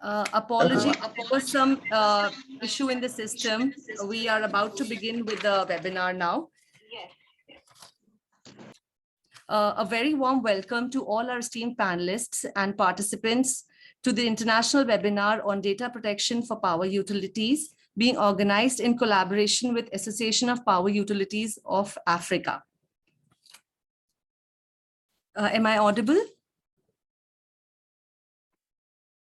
Apology, there was some issue in the system. We are about to begin with the webinar now. A very warm welcome to all our esteemed panelists and participants to the international webinar on data protection for power utilities being organized in collaboration with Association of Power Utilities of Africa. Am I audible?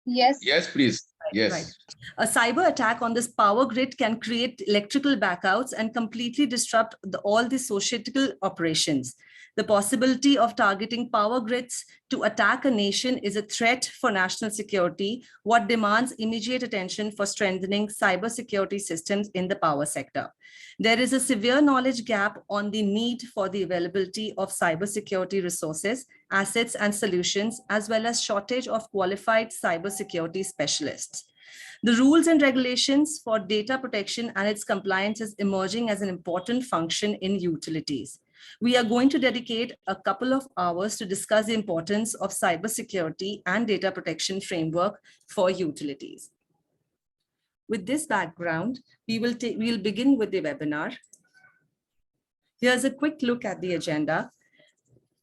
Yes. Yes, please. Yes. Right. A cyber attack on this power grid can create electrical blackouts and completely disrupt all the societal operations. The possibility of targeting power grids to attack a nation is a threat for national security, what demands immediate attention for strengthening cybersecurity systems in the power sector. There is a severe knowledge gap on the need for the availability of cybersecurity resources, assets, and solutions, as well as shortage of qualified cybersecurity specialists. The rules and regulations for data protection and its compliance is emerging as an important function in utilities. We are going to dedicate a couple of hours to discuss the importance of cybersecurity and data protection framework for utilities. With this background, we'll begin with the webinar. Here's a quick look at the agenda.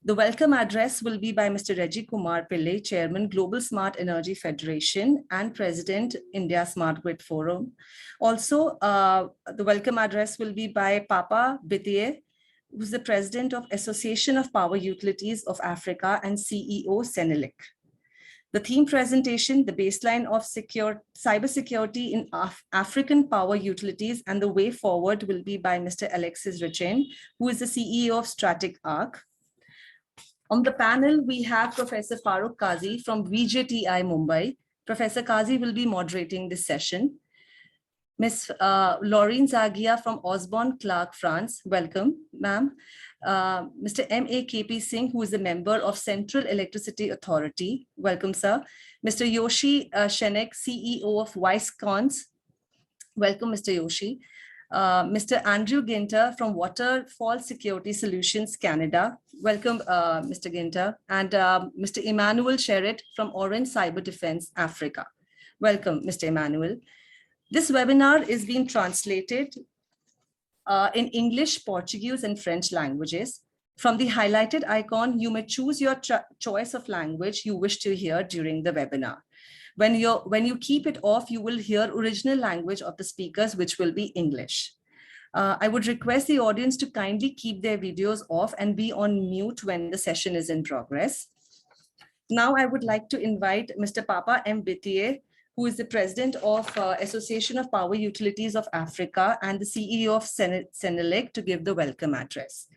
The welcome address will be by Mr. Reggie Kumar Pillai, Chairman, Global Smart Energy Federation and President, India Smart Grid Forum. Also, the welcome address will be by Papa Bitiye, who's the President of Association of Power Utilities of Africa and CEO, Senelec. The theme presentation, the baseline of cybersecurity in African power utilities and the way forward, will be by Mr. Alexis Rechen, who is the CEO of Stratic Arc. On the panel, we have Professor Farooq Qazi from VJTI Mumbai. Professor Qazi will be moderating this session. Ms. Laureen Zagia from Osborne Clark, France. Welcome, ma'am. Mr. M.A.K.P. Singh, who is a member of Central Electricity Authority. Welcome, sir. Mr. Yoshi Shenek, CEO of Wisecons. Welcome, Mr. Yoshi. Mr. Andrew Ginter from Waterfall Security Solutions, Canada. Welcome, Mr. Ginter. And Mr. Emmanuel Sherritt from Orange Cyber Defense, Africa. Welcome, Mr. Emmanuel. This webinar is being translated in English, Portuguese, and French languages. From the highlighted icon, you may choose your choice of language you wish to hear during the webinar. When you keep it off, you will hear original language of the speakers, which will be English. I would request the audience to kindly keep their videos off and be on mute when the session is in progress. Now, I would like to invite Mr. Papa M. Bitiye, who is the President of Association of Power Utilities of Africa and the CEO of Senelec, to give the welcome address.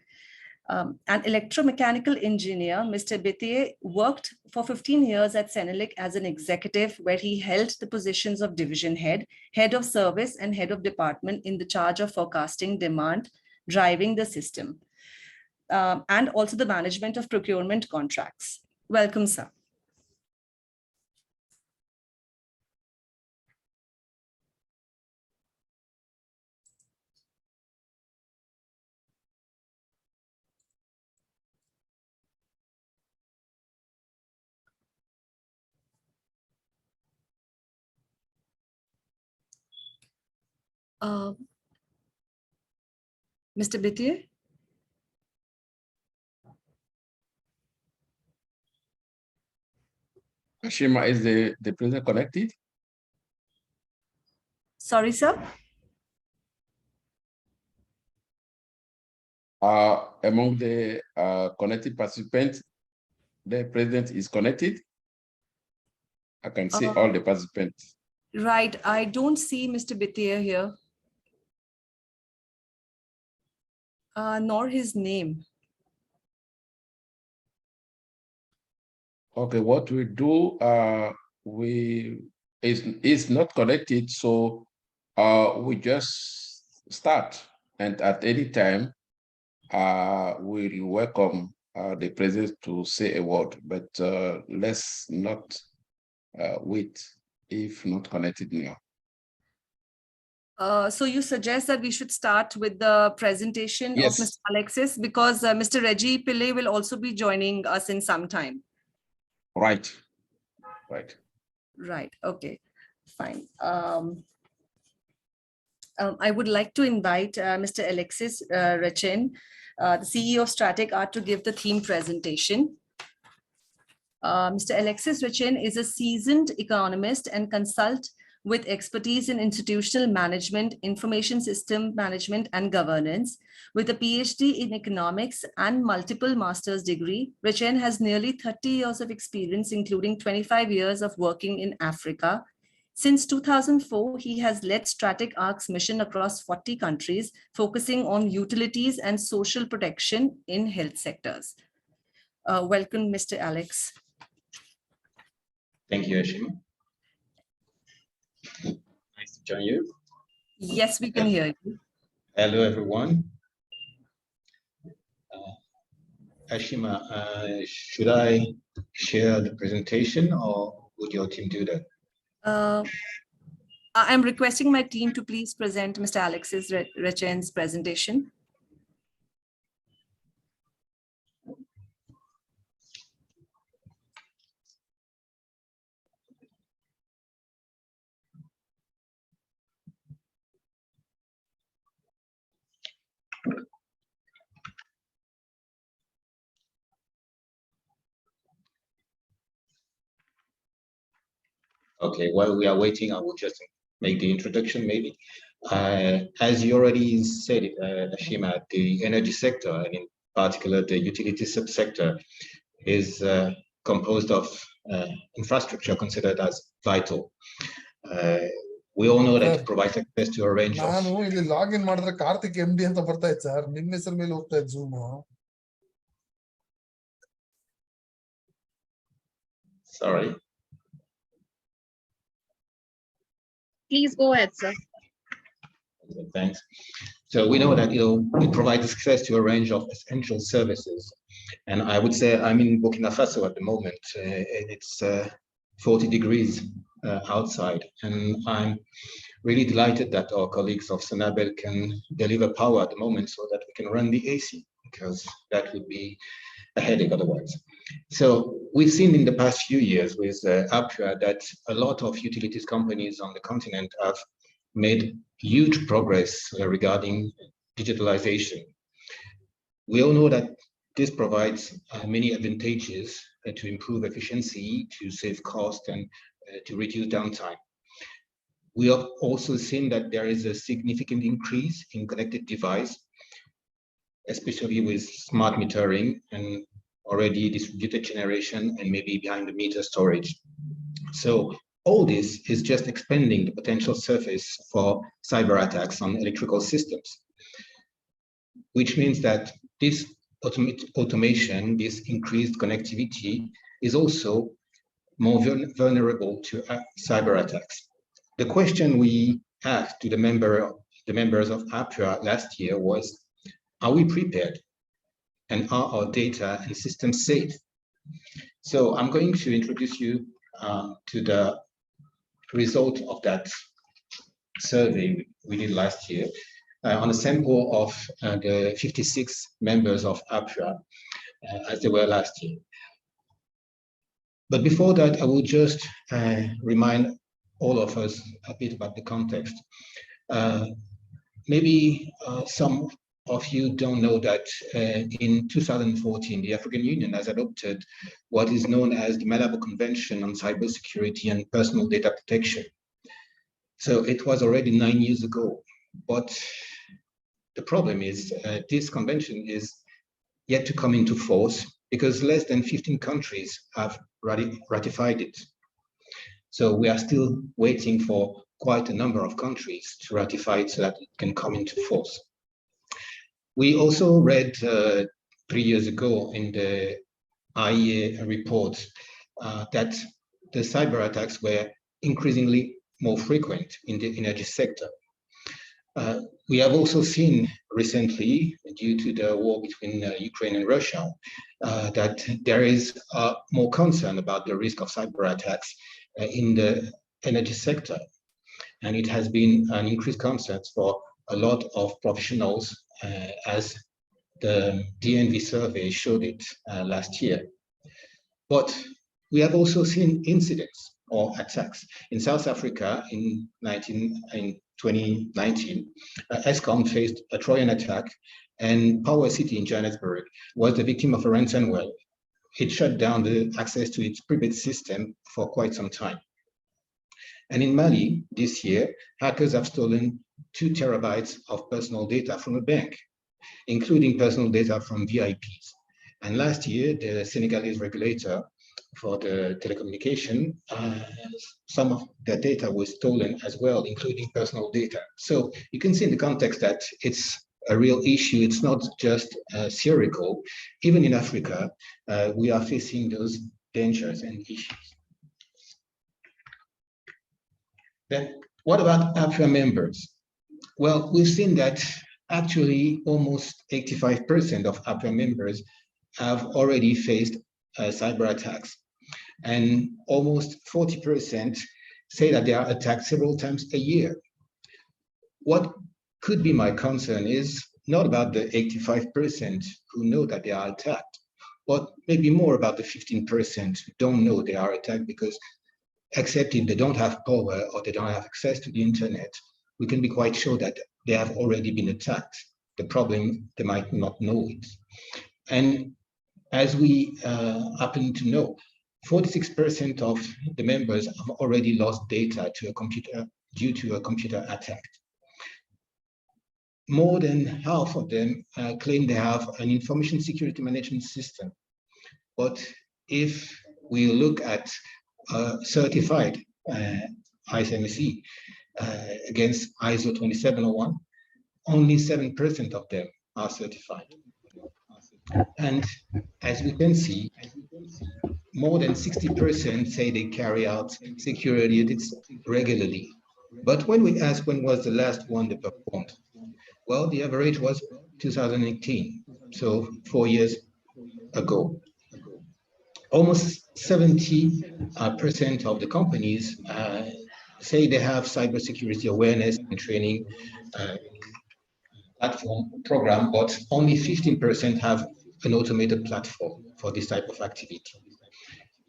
An electromechanical engineer, Mr. Bitiye worked for 15 years at Senelec as an executive, where he held the positions of division head, head of service, and head of department in the charge of forecasting demand, driving the system, and also the management of procurement contracts. Welcome, sir. Mr. Bitiye? Ashima, is the president connected? Sorry, sir? Among the connected participants, the president is connected. I can see all the participants. Right. I don't see Mr. Bitiye here. Nor his name. Okay, what we do, is not connected, so we just start, and at any time, we'll welcome the president to say a word, but let's not wait if not connected now. So you suggest that we should start with the presentation Yes. of Mr. Alexis, because Mr. Reggie Pillai will also be joining us in some time. Right, right. Right. Okay. Fine. I would like to invite Mr. Alexis Rechen, the CEO of Strategic Art, to give the theme presentation. Mr. Alexis Rechen is a seasoned economist and consultant with expertise in institutional management, information system management, and governance. With a PhD in economics and multiple master's degree, Rechen has nearly 30 years of experience, including 25 years of working in Africa. Since 2004, he has led Strategic Arc's mission across 40 countries, focusing on utilities and social protection in health sectors. Welcome, Mr. Alex. Thank you, Ashima. Nice to join you. Yes, we can hear you. Hello, everyone. Ashima, should I share the presentation or would your team do that? I'm requesting my team to please present Mr. Alexis Rechen's presentation. Okay, while we are waiting, I will just make the introduction maybe. As you already said, Ashima, the energy sector, and in particular the utility subsector, is composed of infrastructure considered as vital. We all know that it provides access to a range of... ನಾನು ಇಲ್ಲಿ login ಮಾಡಿದ್ರೆ Karthik MD ಅಂತ ಬರ್ತಾ ಇತ್ತು sir, ನಿಮ್ಮ ಹೆಸರು ಮೇಲೆ ಹೋಗ್ತಾ ಇತ್ತು Zoom. Sorry. Please go ahead, sir. Okay, thanks. So we know that it provides access to a range of essential services, and I would say I'm in Burkina Faso at the moment. It's 40 degrees outside, and I'm really delighted that our colleagues of Senabel can deliver power at the moment so that we can run the AC, because that would be a headache otherwise. So we've seen in the past few years with APUA that a lot of utilities companies on the continent have made huge progress regarding digitalization. We all know that this provides many advantages to improve efficiency, to save cost, and to reduce downtime. We have also seen that there is a significant increase in connected devices, especially with smart metering and already distributed generation and maybe behind the meter storage. So all this is just expanding the potential surface for cyber attacks on electrical systems, which means that this automation, this increased connectivity is also more vulnerable to cyber attacks. The question we asked to the members of APUA last year was, are we prepared? And are our data and systems safe? So I'm going to introduce you to the result of that survey we did last year on a sample of the 56 members of APUA as they were last year. But before that, I will just remind all of us a bit about the context. Maybe some of you don't know that in 2014, the African Union has adopted what is known as the Malabo Convention on Cybersecurity and Personal Data Protection. So it was already 9 years ago, but the problem is this convention is yet to come into force because less than 15 countries have ratified it. So we are still waiting for quite a number of countries to ratify it so that it can come into force. We also read 3 years ago in the IEA report that the cyber attacks were increasingly more frequent in the energy sector. We have also seen recently, due to the war between Ukraine and Russia, that there is more concern about the risk of cyber attacks in the energy sector. And it has been an increased concern for a lot of professionals, as the DNV survey showed it last year. But we have also seen incidents or attacks. In South Africa in 2019, Eskom faced a Trojan attack, and Power City in Johannesburg was the victim of a ransomware. It shut down the access to its prepaid system for quite some time. And in Mali this year, hackers have stolen 2 terabytes of personal data from a bank, including personal data from VIPs. And last year, the Senegalese regulator for the telecommunication, some of their data was stolen as well, including personal data. So you can see in the context that it's a real issue. It's not just theoretical. Even in Africa, we are facing those dangers and issues. Then what about APRA members? Well, we've seen that actually almost 85% of APRA members have already faced cyber attacks. And almost 40% say that they are attacked several times a year. What could be my concern is not about the 85% who know that they are attacked, but maybe more about the 15% who don't know they are attacked, because except if they don't have power or they don't have access to the internet, we can be quite sure that they have already been attacked. The problem, they might not know it. And as we happen to know, 46% of the members have already lost data to a computer due to a computer attack. More than half of them claim they have an information security management system. But if we look at certified ISMSE against ISO 27001, only 7% of them are certified. And as we can see, more than 60% say they carry out security audits regularly. But when we ask when was the last one they performed, well, the average was 2018, so 4 years ago. Almost 70% of the companies say they have cybersecurity awareness and training platform program, but only 15% have an automated platform for this type of activity.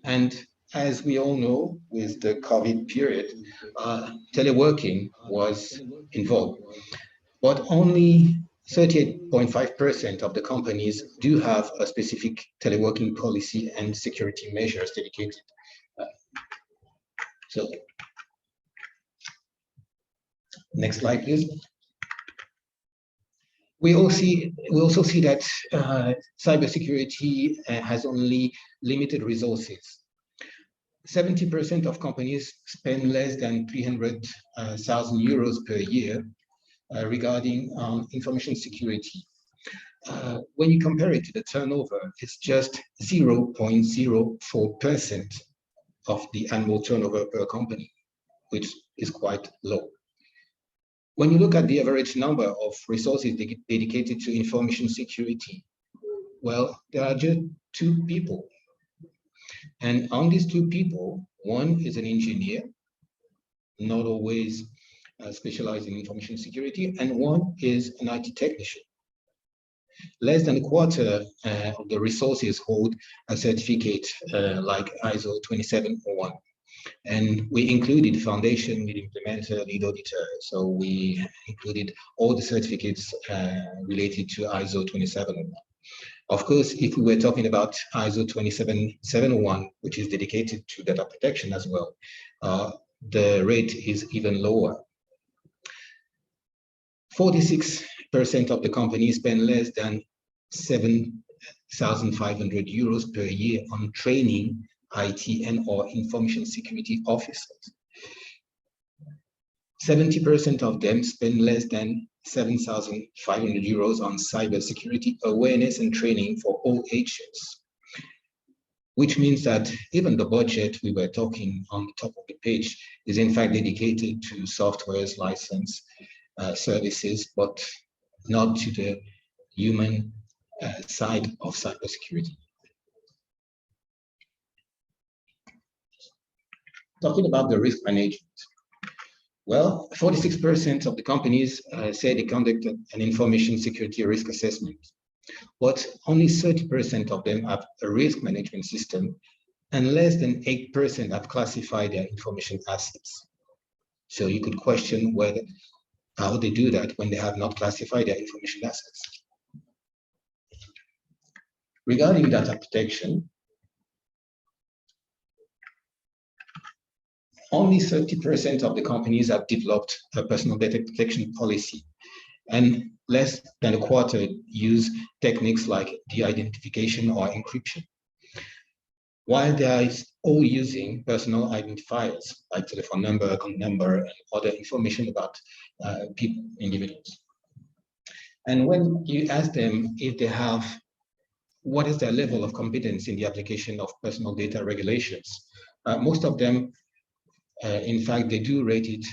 And as we all know, with the COVID period, teleworking was involved, but only 38.5% of the companies do have a specific teleworking policy and security measures dedicated. So, next slide, please. We also see that cybersecurity has only limited resources. 70% of companies spend less than 300,000 euros per year regarding information security. When you compare it to the turnover, it's just 0.04% of the annual turnover per company, which is quite low. When you look at the average number of resources dedicated to information security, well, there are just 2 people. And on these 2 people, one is an engineer, not always specialized in information security, and one is an IT technician. Less than a quarter of the resources hold a certificate like ISO 27001. And we included foundation, lead implementer, lead auditor. So we included all the certificates related to ISO 27001. Of course, if we were talking about ISO 27701, which is dedicated to data protection as well, the rate is even lower. 46% of the companies spend less than 7,500 euros per year on training IT and or information security officers. 70% of them spend less than 7,500 euros on cybersecurity awareness and training for all ages, which means that even the budget we were talking on the top of the page is in fact dedicated to software's license services, but not to the human side of cybersecurity. Talking about the risk management. Well, 46% of the companies say they conducted an information security risk assessment, but only 30% of them have a risk management system, and less than 8% have classified their information assets. So you could question whether how they do that when they have not classified their information assets. Regarding data protection, only 30% of the companies have developed a personal data protection policy, and less than a quarter use techniques like de-identification or encryption. While they are all using personal identifiers like telephone number, account number, and other information about people, individuals. And when you ask them if they have, what is their level of competence in the application of personal data regulations, most of them, in fact, they do rate it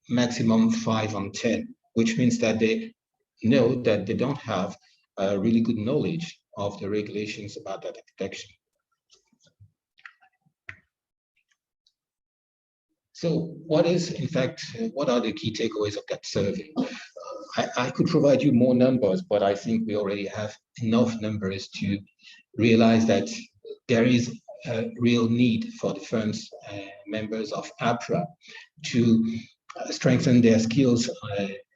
maximum 5 on 10, which means that they know that they don't have really good knowledge of the regulations about data protection. So what is, in fact, what are the key takeaways of that survey? I could provide you more numbers, but I think we already have enough numbers to realize that there is a real need for the firm's members of APRA to strengthen their skills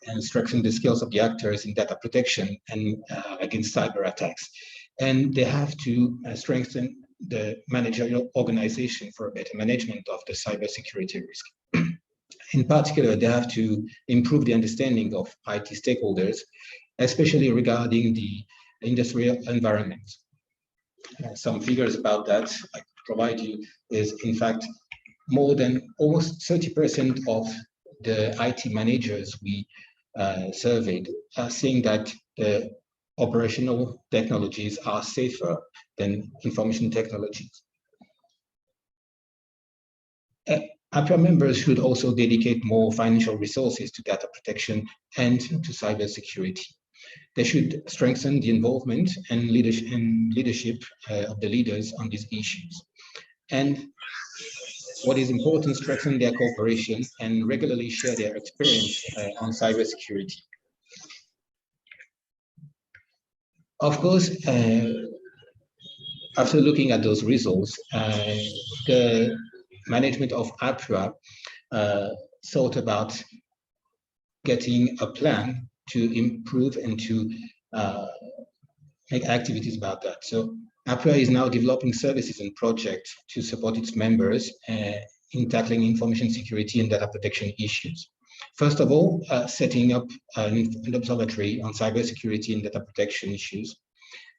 and strengthen the skills of the actors in data protection and against cyber attacks. And they have to strengthen the managerial organization for better management of the cybersecurity risk. In particular, they have to improve the understanding of IT stakeholders, especially regarding the industrial environment. Some figures about that I could provide you is, in fact, more than almost 30% of the IT managers we surveyed are saying that the operational technologies are safer than information technologies. APRA members should also dedicate more financial resources to data protection and to cybersecurity. They should strengthen the involvement and leadership of the leaders on these issues. And what is important, strengthen their cooperation and regularly share their experience on cybersecurity. Of course, after looking at those results, the management of APRA thought about getting a plan to improve and to make activities about that. So APRA is now developing services and projects to support its members in tackling information security and data protection issues. First of all, setting up an observatory on cybersecurity and data protection issues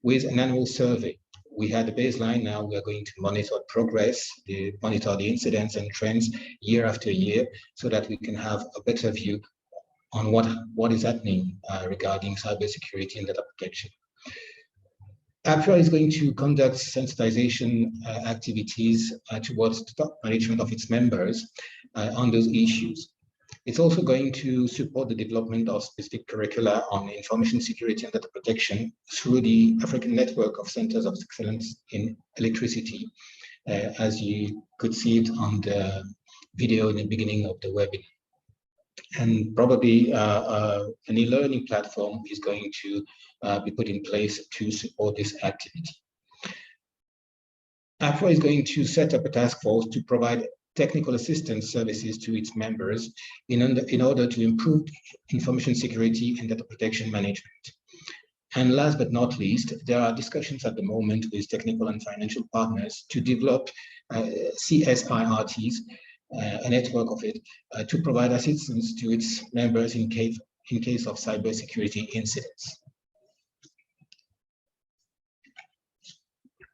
with an annual survey. We had a baseline, now we are going to monitor progress, monitor the incidents and trends year after year, so that we can have a better view on what is happening regarding cybersecurity and data protection. APRA is going to conduct sensitization activities towards the top management of its members on those issues. It's also going to support the development of specific curricula on information security and data protection through the African Network of Centers of Excellence in Electricity, as you could see it on the video in the beginning of the webinar. And probably an e-learning platform is going to be put in place to support this activity. APRA is going to set up a task force to provide technical assistance services to its members in order to improve information security and data protection management. And last but not least, there are discussions at the moment with technical and financial partners to develop CSIRTs, a network of it, to provide assistance to its members in case of cybersecurity incidents.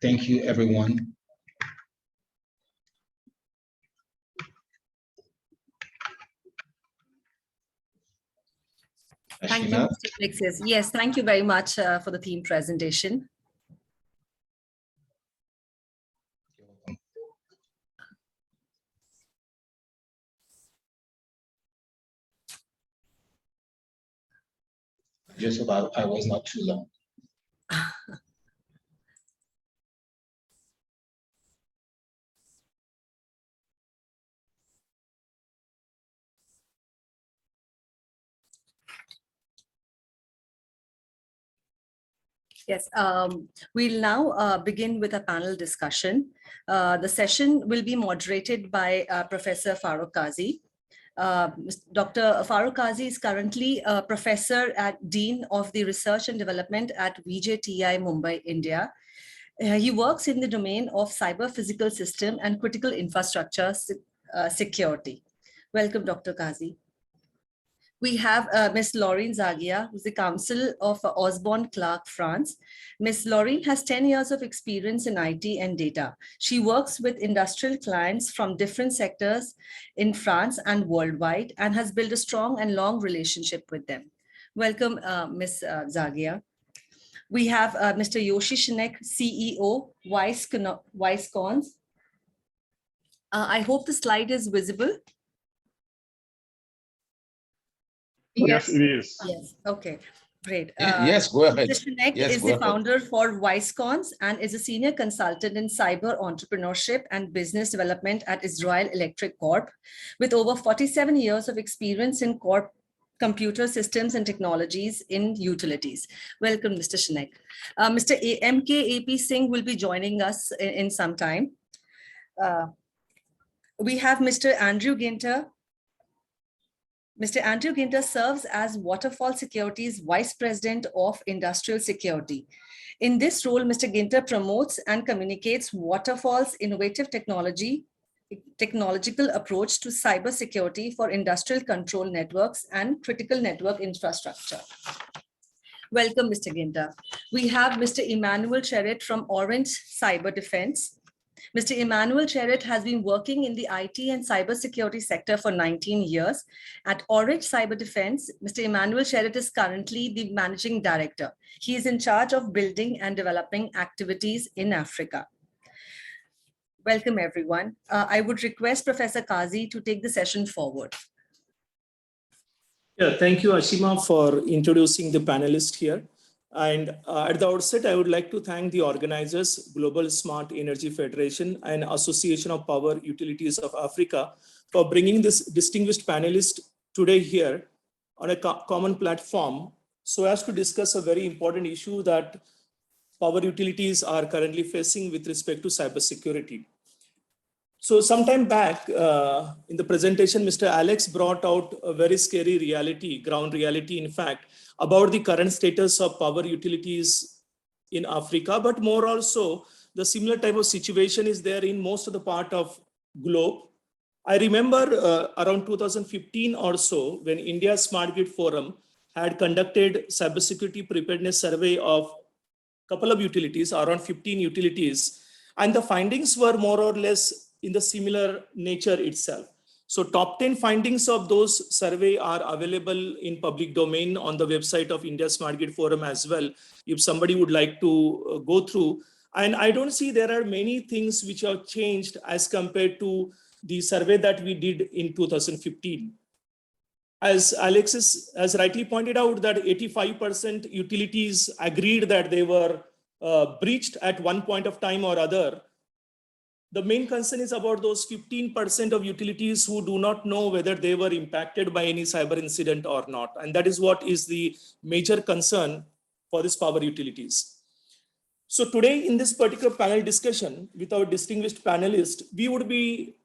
Thank you, everyone. Thank you, Mr. Alexis. Yes, thank you very much for the theme presentation. Just about, I was not too long. Yes, we'll now begin with a panel discussion. The session will be moderated by Professor Farooq Kazi. Dr. Farooq Kazi is currently a professor at Dean of the Research and Development at VJTI Mumbai, India. He works in the domain of cyber physical system and critical infrastructure security. Welcome, Dr. Kazi. We have Ms. Laurine Zagia, who's the Counsel of Osborne Clarke, France. Ms. Laurine has 10 years of experience in IT and data. She works with industrial clients from different sectors in France and worldwide and has built a strong and long relationship with them. Welcome, Ms. Zagia. We have Mr. Yoshi Shinek, CEO, Wisecons. I hope the slide is visible. Yes. Yes, it is. Yes, okay, great. Yes, go ahead. Mr. Shinek Yes, is go the ahead. founder for Wisecons and is a senior consultant in cyber entrepreneurship and business development at Israel Electric Corp. With over 47 years of experience in corp computer systems and technologies in utilities. Welcome, Mr. Shinek. Mr. MK Singh will be joining us in some time. We have Mr. Andrew Ginter. Mr. Andrew Ginter serves as Waterfall Security's Vice President of Industrial Security. In this role, Mr. Ginter promotes and communicates Waterfall's innovative technological approach to cybersecurity for industrial control networks and critical network infrastructure. Welcome, Mr. Ginter. We have Mr. Emmanuel Cherret from Orange Cyber Defense. Mr. Emmanuel Cherret has been working in the IT and cybersecurity sector for 19 years. At Orange Cyber Defense, Mr. Emmanuel Cherret is currently the managing director. He is in charge of building and developing activities in Africa. Welcome, everyone. I would request Professor Kazi to take the session forward. Yeah, thank you, Ashima, for introducing the panelists here. And at the outset, I would like to thank the organizers, Global Smart Energy Federation and Association of Power Utilities of Africa, for bringing this distinguished panelist today here on a common platform so as to discuss a very important issue that power utilities are currently facing with respect to cybersecurity. So sometime back in the presentation, Mr. Alex brought out a very scary reality, ground reality, in fact, about the current status of power utilities in Africa, but more also the similar type of situation is there in most of the part of globe. I remember around 2015 or so, when India's Smart Grid Forum had conducted cybersecurity preparedness survey of a couple of utilities, around 15 utilities, and the findings were more or less in the similar nature itself. So top 10 findings of those survey are available in public domain on the website of India Smart Grid Forum as well, if somebody would like to go through. And I don't see there are many things which have changed as compared to the survey that we did in 2015. As Alexis has rightly pointed out, that 85% utilities agreed that they were breached at one point of time or other. The main concern is about those 15% of utilities who do not know whether they were impacted by any cyber incident or not. And that is what is the major concern for these power utilities. So today in this particular panel discussion with our distinguished panelists, we would be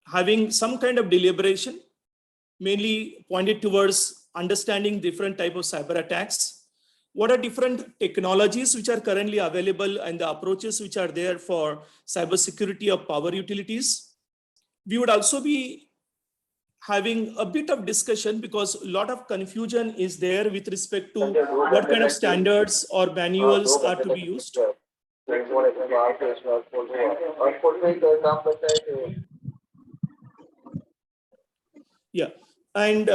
having some kind of deliberation, mainly pointed towards understanding different types of cyber attacks. What are different technologies which are currently available and the approaches which are there for cybersecurity of power utilities? We would also be having a bit of discussion because a lot of confusion is there with respect to what kind of standards or manuals are to be used. Yeah, and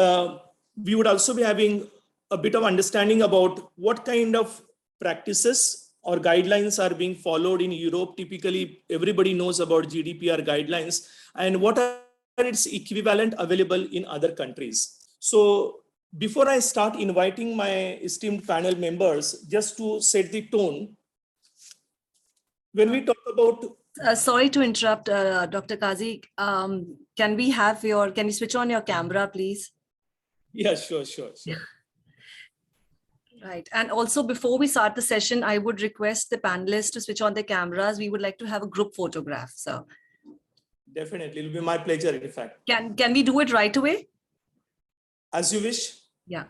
we would also be having a bit of understanding about what kind of practices or guidelines are being followed in Europe. Typically, everybody knows about GDPR guidelines and what are its equivalent available in other countries. So before I start inviting my esteemed panel members, just to set the tone, when we talk about... sorry to interrupt, Dr. Kazi. Can you switch on your camera, please? Yeah, sure. Right. And also before we start the session, I would request the panelists to switch on their cameras. We would like to have a group photograph. So Definitely, it'll be my pleasure, in fact. can we do it right away? As you wish. Yeah.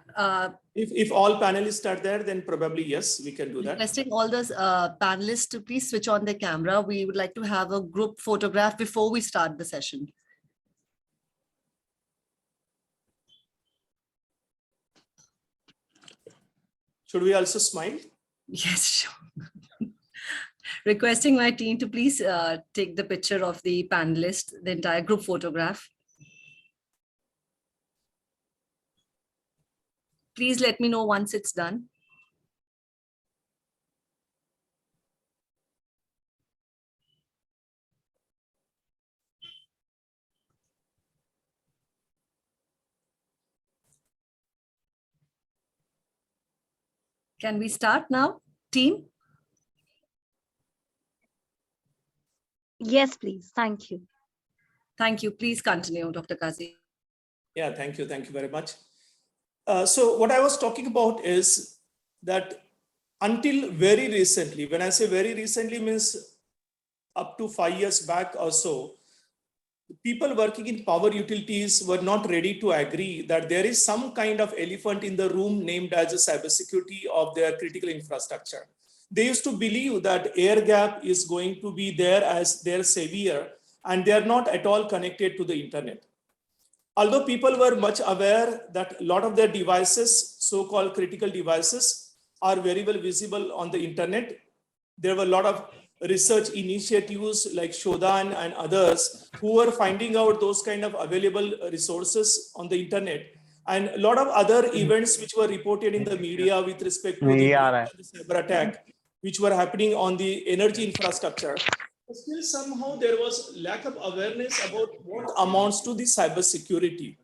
If all panelists are there, then probably yes, we can do that. Requesting all those panelists to please switch on their camera. We would like to have a group photograph before we start the session. Should we also smile? Yes, sure. Requesting my team to please take the picture of the panelist, the entire group photograph. Please let me know once it's done. Can we start now, team? Yes, please. Thank you. Thank you. Please continue, Dr. Kazi. Yeah, thank you. Thank you very much. So what I was talking about is that until very recently, when I say very recently means up to 5 years back or so, people working in power utilities were not ready to agree that there is some kind of elephant in the room named as a cybersecurity of their critical infrastructure. They used to believe that air gap is going to be there as their savior, and they are not at all connected to the internet. Although people were much aware that a lot of their devices, so-called critical devices, are very well visible on the internet, there were a lot of research initiatives like Shodan and others who were finding out those kind of available resources on the internet, and a lot of other events which were reported in the media with respect to the cyber attack, which were happening on the energy infrastructure. Still somehow there was lack of awareness about what amounts to the cyber security,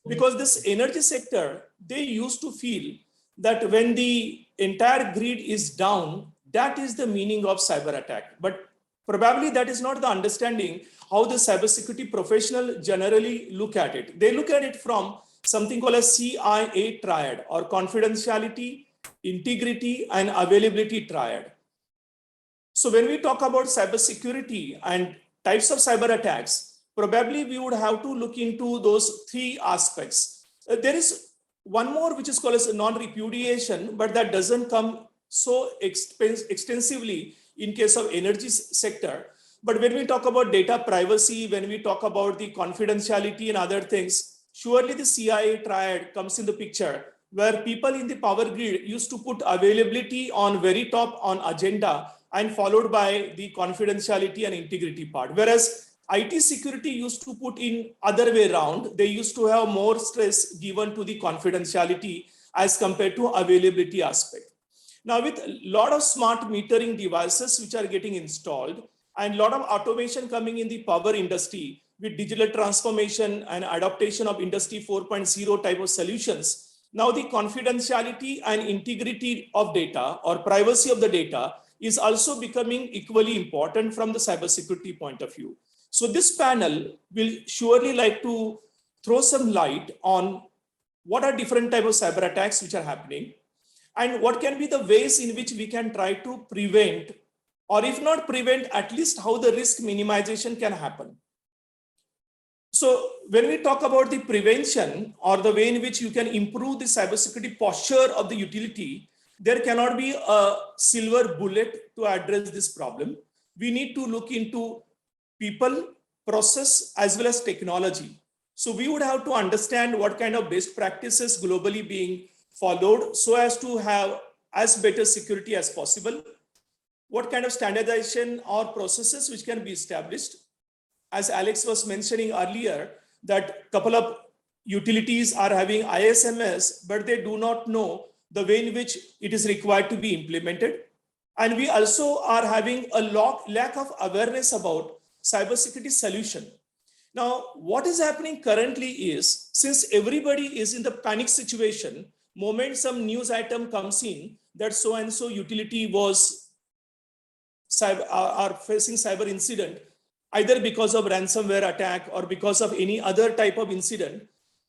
because this energy sector, they used to feel that when the entire grid is down, that is the meaning of cyber attack. But probably that is not the understanding how the cybersecurity professional generally look at it. They look at it from something called a CIA triad, or confidentiality, integrity, and availability triad. So when we talk about cybersecurity and types of cyber attacks, probably we would have to look into those three aspects. There is one more which is called as non-repudiation, but that doesn't come so extensively in case of energy sector. But when we talk about data privacy, when we talk about the confidentiality and other things, surely the CIA triad comes in the picture, where people in the power grid used to put availability on very top on agenda, and followed by the confidentiality and integrity part. Whereas IT security used to put in other way around. They used to have more stress given to the confidentiality as compared to availability aspect. Now, with a lot of smart metering devices which are getting installed, and a lot of automation coming in the power industry with digital transformation and adaptation of Industry 4.0 type of solutions, now the confidentiality and integrity of data or privacy of the data is also becoming equally important from the cybersecurity point of view. So this panel will surely like to throw some light on what are different types of cyber attacks which are happening, and what can be the ways in which we can try to prevent, or if not prevent, at least how the risk minimization can happen. So when we talk about the prevention or the way in which you can improve the cybersecurity posture of the utility, there cannot be a silver bullet to address this problem. We need to look into people, process, as well as technology. So we would have to understand what kind of best practices globally being followed so as to have as better security as possible. What kind of standardization or processes which can be established. As Alex was mentioning earlier, that a couple of utilities are having ISMS, but they do not know the way in which it is required to be implemented. And we also are having a lack of awareness about cybersecurity solution. Now, what is happening currently is, since everybody is in the panic situation, moment some news item comes in that so-and-so utility was are facing cyber incident, either because of ransomware attack or because of any other type of incident,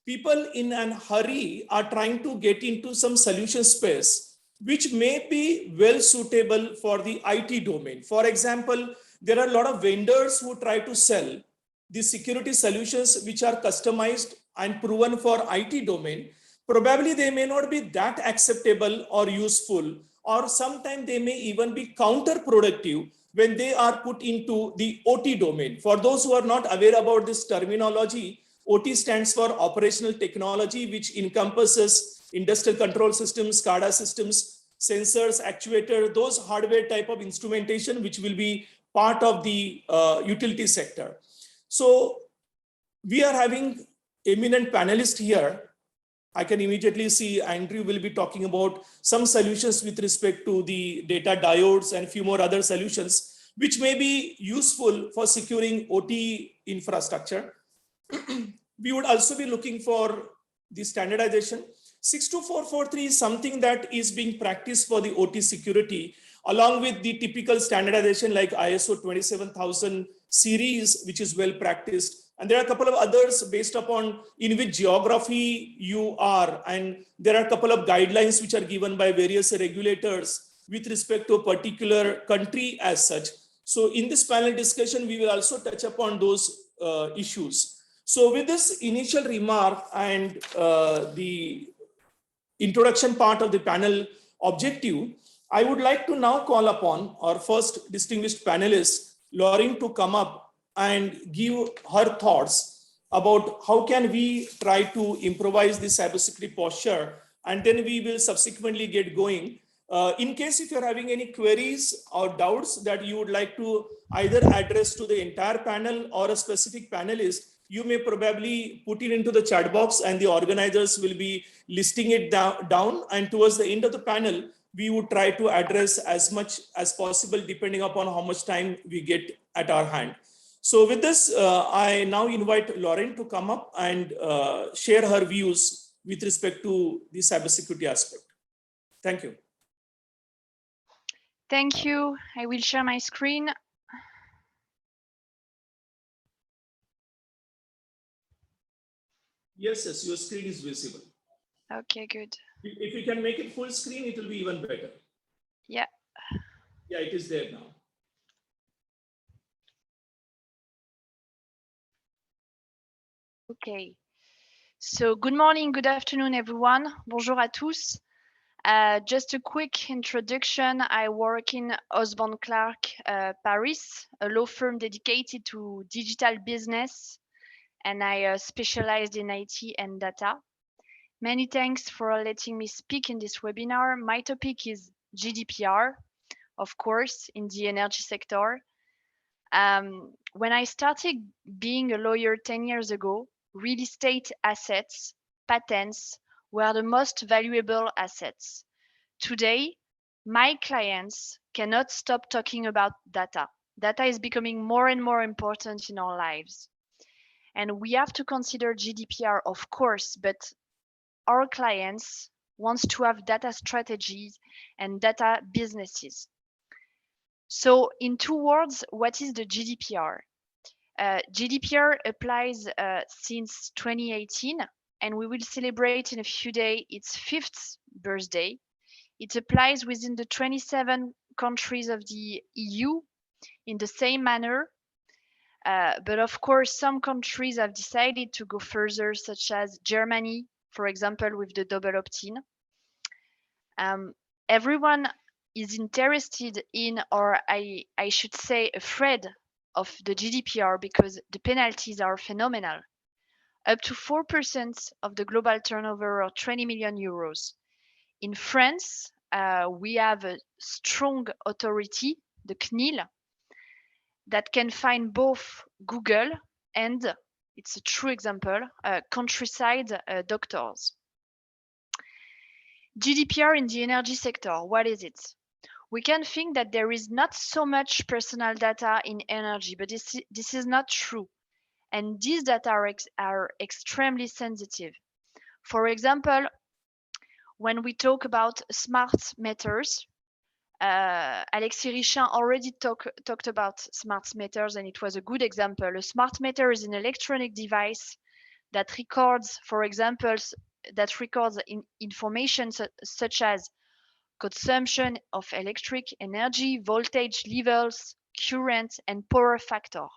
people in a hurry are trying to get into some solution space which may be well suitable for the IT domain. For example, there are a lot of vendors who try to sell the security solutions which are customized and proven for IT domain. Probably they may not be that acceptable or useful, or sometimes they may even be counterproductive when they are put into the OT domain. For those who are not aware about this terminology, OT stands for operational technology, which encompasses industrial control systems, SCADA systems, sensors, actuator, those hardware type of instrumentation, which will be part of the utility sector. So we are having eminent panelists here. I can immediately see Andrew will be talking about some solutions with respect to the data diodes and a few more other solutions, which may be useful for securing OT infrastructure. We would also be looking for the standardization. 62443 is something that is being practiced for the OT security, along with the typical standardization like ISO 27000 series, which is well practiced. And there are a couple of others based upon in which geography you are. And there are a couple of guidelines which are given by various regulators with respect to a particular country as such. So in this panel discussion, we will also touch upon those issues. So with this initial remark and the introduction part of the panel objective, I would like to now call upon our first distinguished panelist, Lauren, to come up and give her thoughts about how can we try to improvise the cybersecurity posture, and then we will subsequently get going. In case if you're having any queries or doubts that you would like to either address to the entire panel or a specific panelist, you may probably put it into the chat box and the organizers will be listing it down. And towards the end of the panel, we would try to address as much as possible depending upon how much time we get at our hand. So with this, I now invite Lauren to come up and share her views with respect to the cybersecurity aspect. Thank you. Thank you. I will share my screen. Yes, yes, your screen is visible. Okay, good. If you can make it full screen, it will be even better. Yeah. Yeah, it is there now. Okay. So good morning, good afternoon, everyone. Bonjour à tous. Just a quick introduction. I work in Osborne Clark, Paris, a law firm dedicated to digital business, and I specialized in IT and data. Many thanks for letting me speak in this webinar. My topic is GDPR, of course, in the energy sector. When I started being a lawyer 10 years ago, real estate assets, patents were the most valuable assets. Today, my clients cannot stop talking about data. Data is becoming more and more important in our lives. And we have to consider GDPR, of course, but our clients want to have data strategies and data businesses. So in 2 words, what is the GDPR? GDPR applies since 2018, and we will celebrate in a few days its 5th birthday. It applies within the 27 countries of the EU in the same manner. But of course, some countries have decided to go further, such as Germany, for example, with the double opt-in. Everyone is interested in, or I should say afraid of the GDPR because the penalties are phenomenal. Up to 4% of the global turnover, or 20 million euros. In France, we have a strong authority, the CNIL, that can find both Google and, it's a true example, countryside doctors. GDPR in the energy sector, what is it? We can think that there is not so much personal data in energy, but this is not true. And these data are extremely sensitive. For example, when we talk about smart meters, Alexis Richin already talked about smart meters, and it was a good example. A smart meter is an electronic device that records, for example, information such as consumption of electric energy, voltage levels, current, and power factor.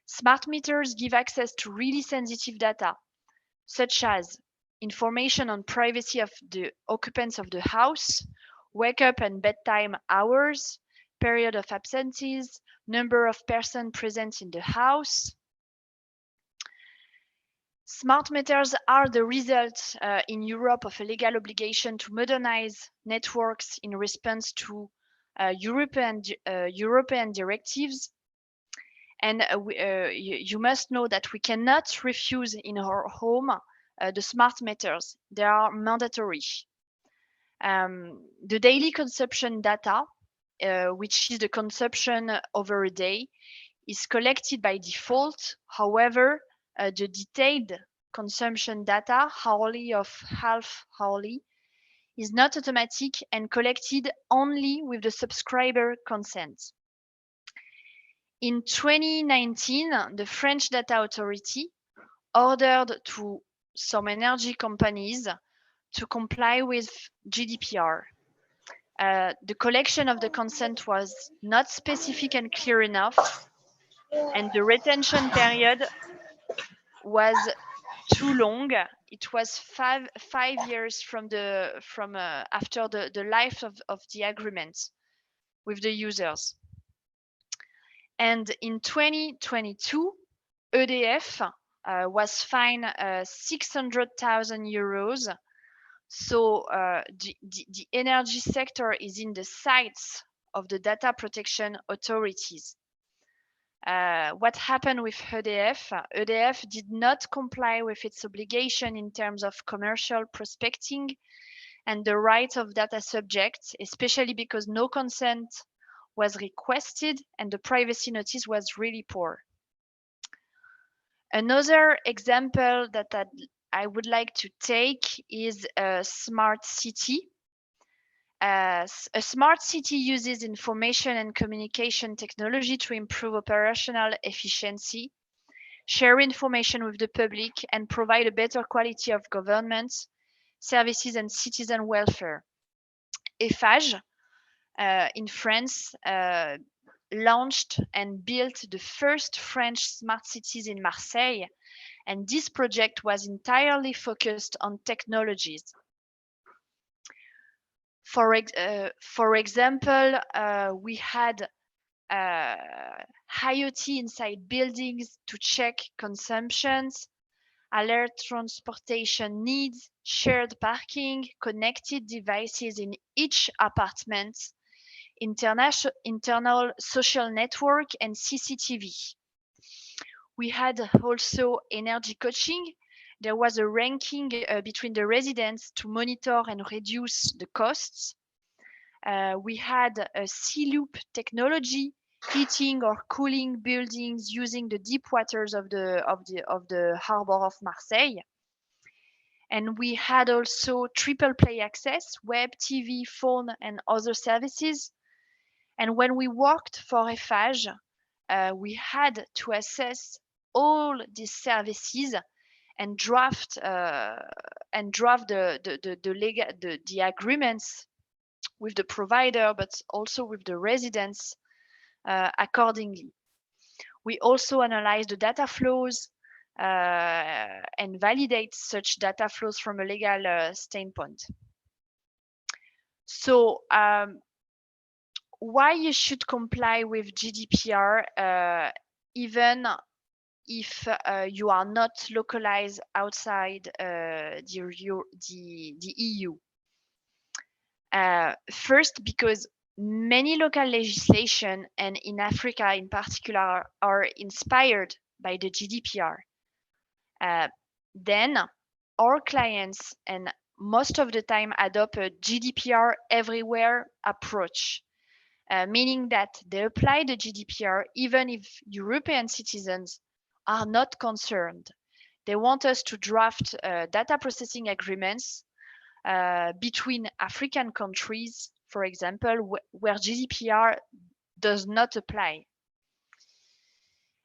Smart meters give access to really sensitive data, such as information on privacy of the occupants of the house, wake up and bedtime hours, period of absences, number of persons present in the house. Smart meters are the result in Europe of a legal obligation to modernize networks in response to European directives. And you must know that we cannot refuse in our home the smart meters. They are mandatory. The daily consumption data, which is the consumption over a day, is collected by default. However, the detailed consumption data, hourly or half hourly, is not automatic and collected only with the subscriber consent. In 2019, the French Data Authority ordered to some energy companies to comply with GDPR. The collection of the consent was not specific and clear enough, and the retention period was too long. It was five years from after the life of the agreement with the users. And in 2022, EDF was fined 600,000 euros. So the energy sector is in the sights of the data protection authorities. What happened with EDF? EDF did not comply with its obligation in terms of commercial prospecting and the rights of data subjects, especially because no consent was requested and the privacy notice was really poor. Another example that I would like to take is a smart city. A smart city uses information and communication technology to improve operational efficiency, share information with the public, and provide a better quality of government, services, and citizen welfare. Eiffage in France launched and built the first French smart cities in Marseille, and this project was entirely focused on technologies. For example, we had IoT inside buildings to check consumptions, alert transportation needs, shared parking, connected devices in each apartment, internal social network, and CCTV. We had also energy coaching. There was a ranking between the residents to monitor and reduce the costs. We had a sea-loop technology, heating or cooling buildings using the deep waters of the harbor of Marseille. And we had also triple play access, web, TV, phone, and other services. And when we worked for Eiffage, we had to assess all these services and draft the agreements with the provider, but also with the residents accordingly. We also analyze the data flows and validate such data flows from a legal standpoint. So why you should comply with GDPR even if you are not localized outside the EU? First, because many local legislation, and in Africa in particular, are inspired by the GDPR. Then our clients, and most of the time, adopt a GDPR everywhere approach, meaning that they apply the GDPR even if European citizens are not concerned. They want us to draft data processing agreements between African countries, for example, where GDPR does not apply.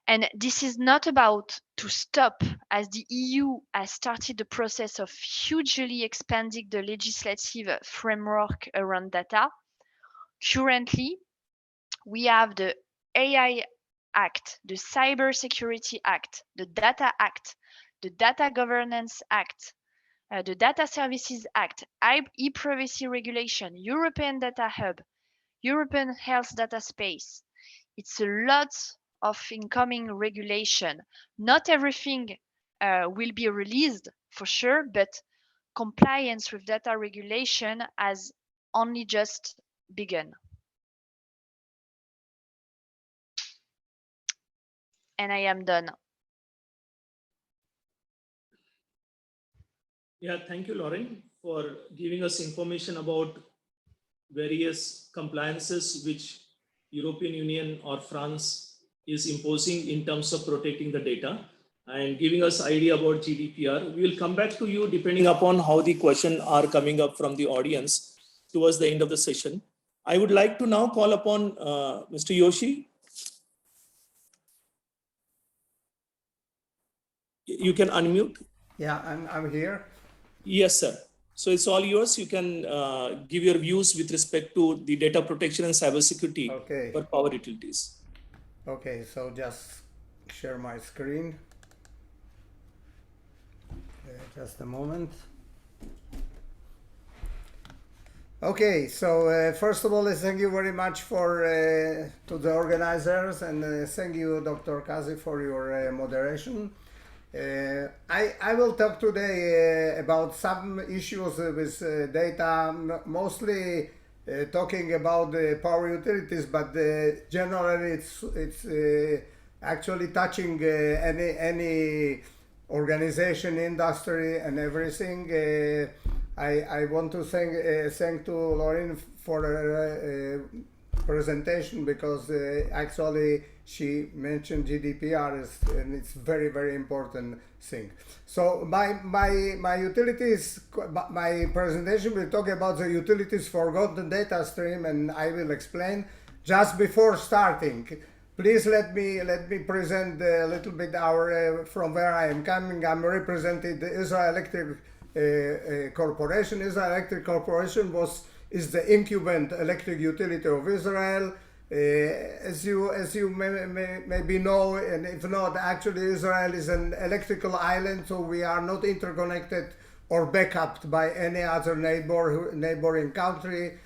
And this is not about to stop, as the EU has started the process of hugely expanding the legislative framework around data. Currently, we have the AI Act, the Cybersecurity Act, the Data Act, the Data Governance Act, the Data Services Act, e-privacy regulation, European Data Hub, European Health Data Space. It's a lot of incoming regulation. Not everything will be released for sure, but compliance with data regulation has only just begun. And I am done. Yeah, thank you, Lauren, for giving us information about various compliances which European Union or France is imposing in terms of protecting the data and giving us idea about GDPR. We will come back to you depending upon how the questions are coming up from the audience towards the end of the session. I would like to now call upon Mr. Yoshi. You can unmute. Yeah, I'm here. Yes, sir. So it's all yours. You can give your views with respect to the data protection and cybersecurity for power utilities. Okay, so just share my screen. Just a moment. Okay, so first of all, thank you very much for to the organizers, and thank you, Dr. Kazi, for your moderation. I will talk today about some issues with data, mostly talking about the power utilities, but generally it's actually touching any organization, industry, and everything. I want to thank to Lauren for her presentation, because actually she mentioned GDPR and it's very, very important thing. So my utilities, my presentation will talk about the utilities forgotten data stream, and I will explain. Just before starting, please let me present a little bit our from where I am coming. I'm representing the Israel Electric Corporation. Israel Electric Corporation is the incumbent electric utility of Israel. As you maybe know, and if not, actually Israel is an electrical island, so we are not interconnected or backed by any other neighboring country.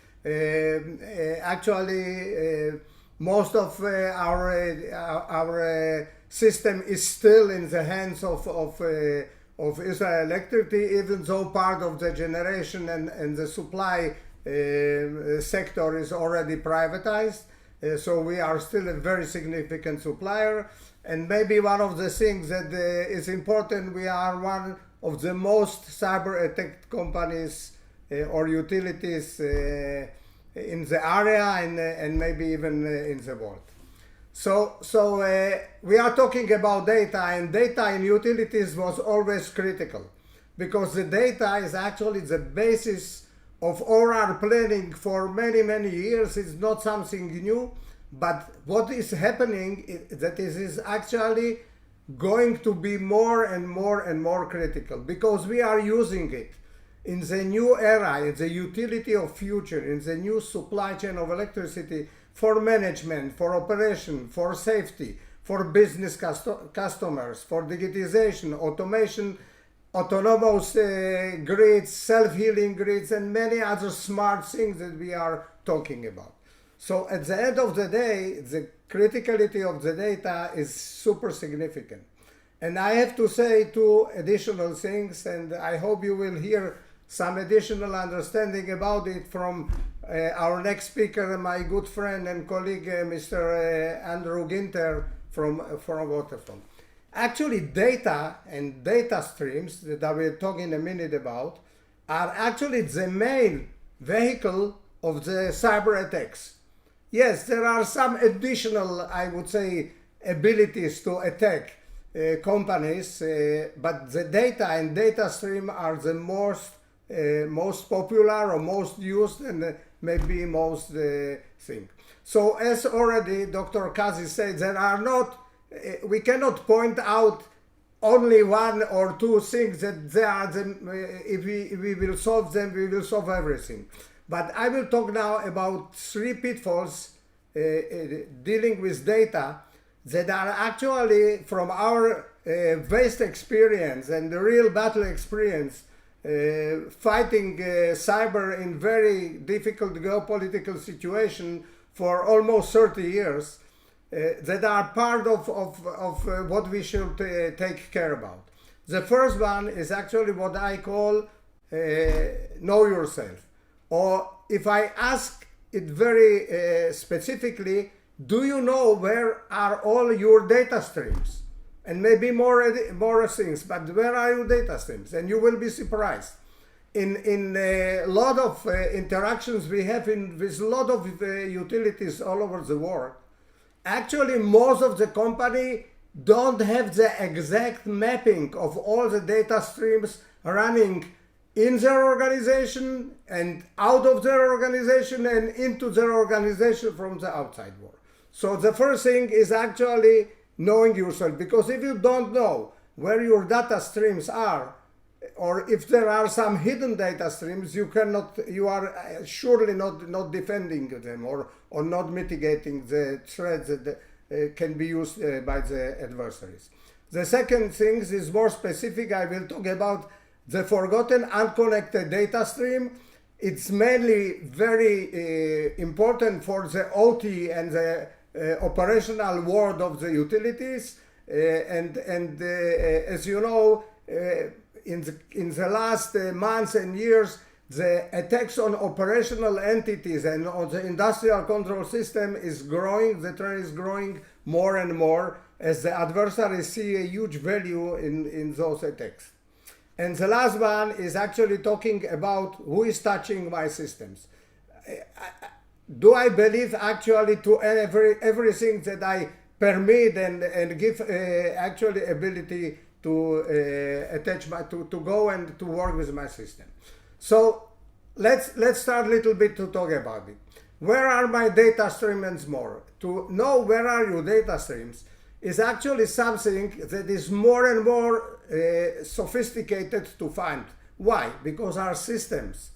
Actually, most of our system is still in the hands of Israel Electric, even though part of the generation and the supply sector is already privatized. So we are still a very significant supplier. And maybe one of the things that is important, we are one of the most cyber attacked companies or utilities in the area and maybe even in the world. So we are talking about data, and data in utilities was always critical, because the data is actually the basis of all our planning for many, many years. It's not something new, but what is happening is that this is actually going to be more and more and more critical, because we are using it in the new era, in the utility of future, in the new supply chain of electricity, for management, for operation, for safety, for business customers, for digitization, automation, autonomous grids, self-healing grids, and many other smart things that we are talking about. So at the end of the day, the criticality of the data is super significant. And I have to say two additional things, and I hope you will hear some additional understanding about it from our next speaker, my good friend and colleague, Mr. Andrew Ginter from Waterfront. Actually, data and data streams that I will talk in a minute about are actually the main vehicle of the cyber attacks. Yes, there are some additional, I would say, abilities to attack companies, but the data and data stream are the most popular or most used and maybe most thing. So as already Dr. Kazi said, there are not we cannot point out only one or two things that they are if we will solve them, we will solve everything. But I will talk now about three pitfalls dealing with data that are actually from our vast experience and the real battle experience fighting cyber in very difficult geopolitical situation for almost 30 years that are part of what we should take care about. The first one is actually what I call know yourself. Or if I ask it very specifically, do you know where are all your data streams? And maybe more things, but where are your data streams? And you will be surprised. In a lot of interactions we have with a lot of utilities all over the world, actually most of the company don't have the exact mapping of all the data streams running in their organization and out of their organization and into their organization from the outside world. So the first thing is actually knowing yourself, because if you don't know where your data streams are, or if there are some hidden data streams, you are surely not defending them or not mitigating the threats that can be used by the adversaries. The second thing is more specific. I will talk about the forgotten unconnected data stream. It's mainly very important for the OT and the operational world of the utilities. As you know, in the last months and years, the attacks on operational entities and on the industrial control system is growing. The trend is growing more and more as the adversaries see a huge value in those attacks. And the last one is actually talking about who is touching my systems. Do I believe actually to everything that I permit and give actually ability to attach to go and to work with my system? So let's start a little bit to talk about it. Where are my data streams and more? To know where are your data streams is actually something that is more and more sophisticated to find. Why? Because our systems,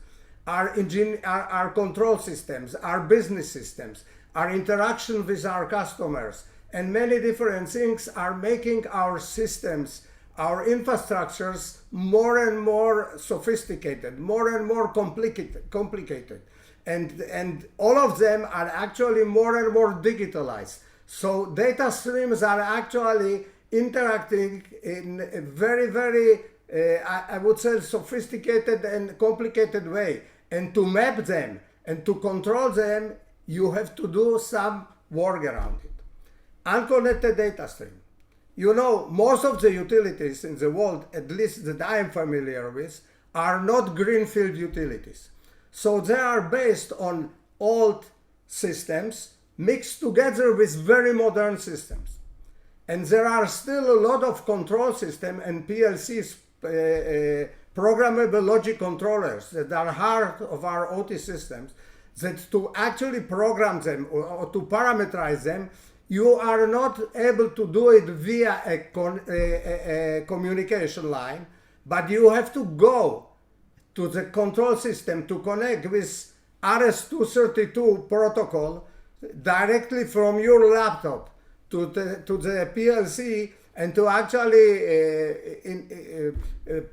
our control systems, our business systems, our interaction with our customers, and many different things are making our systems, our infrastructures more and more sophisticated, more and more complicated. And all of them are actually more and more digitalized. So data streams are actually interacting in a very, very, I would say, sophisticated and complicated way. And to map them and to control them, you have to do some work around it. Unconnected data stream. You know, most of the utilities in the world, at least that I am familiar with, are not greenfield utilities. So they are based on old systems mixed together with very modern systems. And there are still a lot of control systems and PLCs, programmable logic controllers, that are heart of our OT systems, that to actually program them or to parameterize them, you are not able to do it via a communication line, but you have to go to the control system to connect with RS-232 protocol directly from your laptop to the PLC and to actually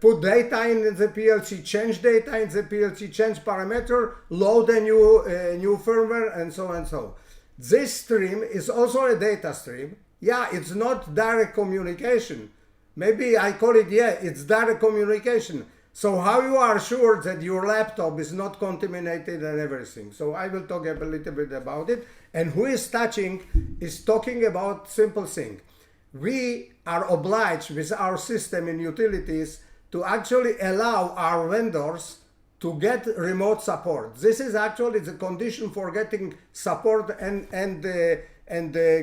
put data in the PLC, change data in the PLC, change parameter, load a new firmware, and so and so. This stream is also a data stream. Yeah, it's not direct communication. Maybe I call it, yeah, it's direct communication. So how you are sure that your laptop is not contaminated and everything? So I will talk a little bit about it. And who is touching is talking about simple thing. We are obliged with our system in utilities to actually allow our vendors to get remote support. This is actually the condition for getting support and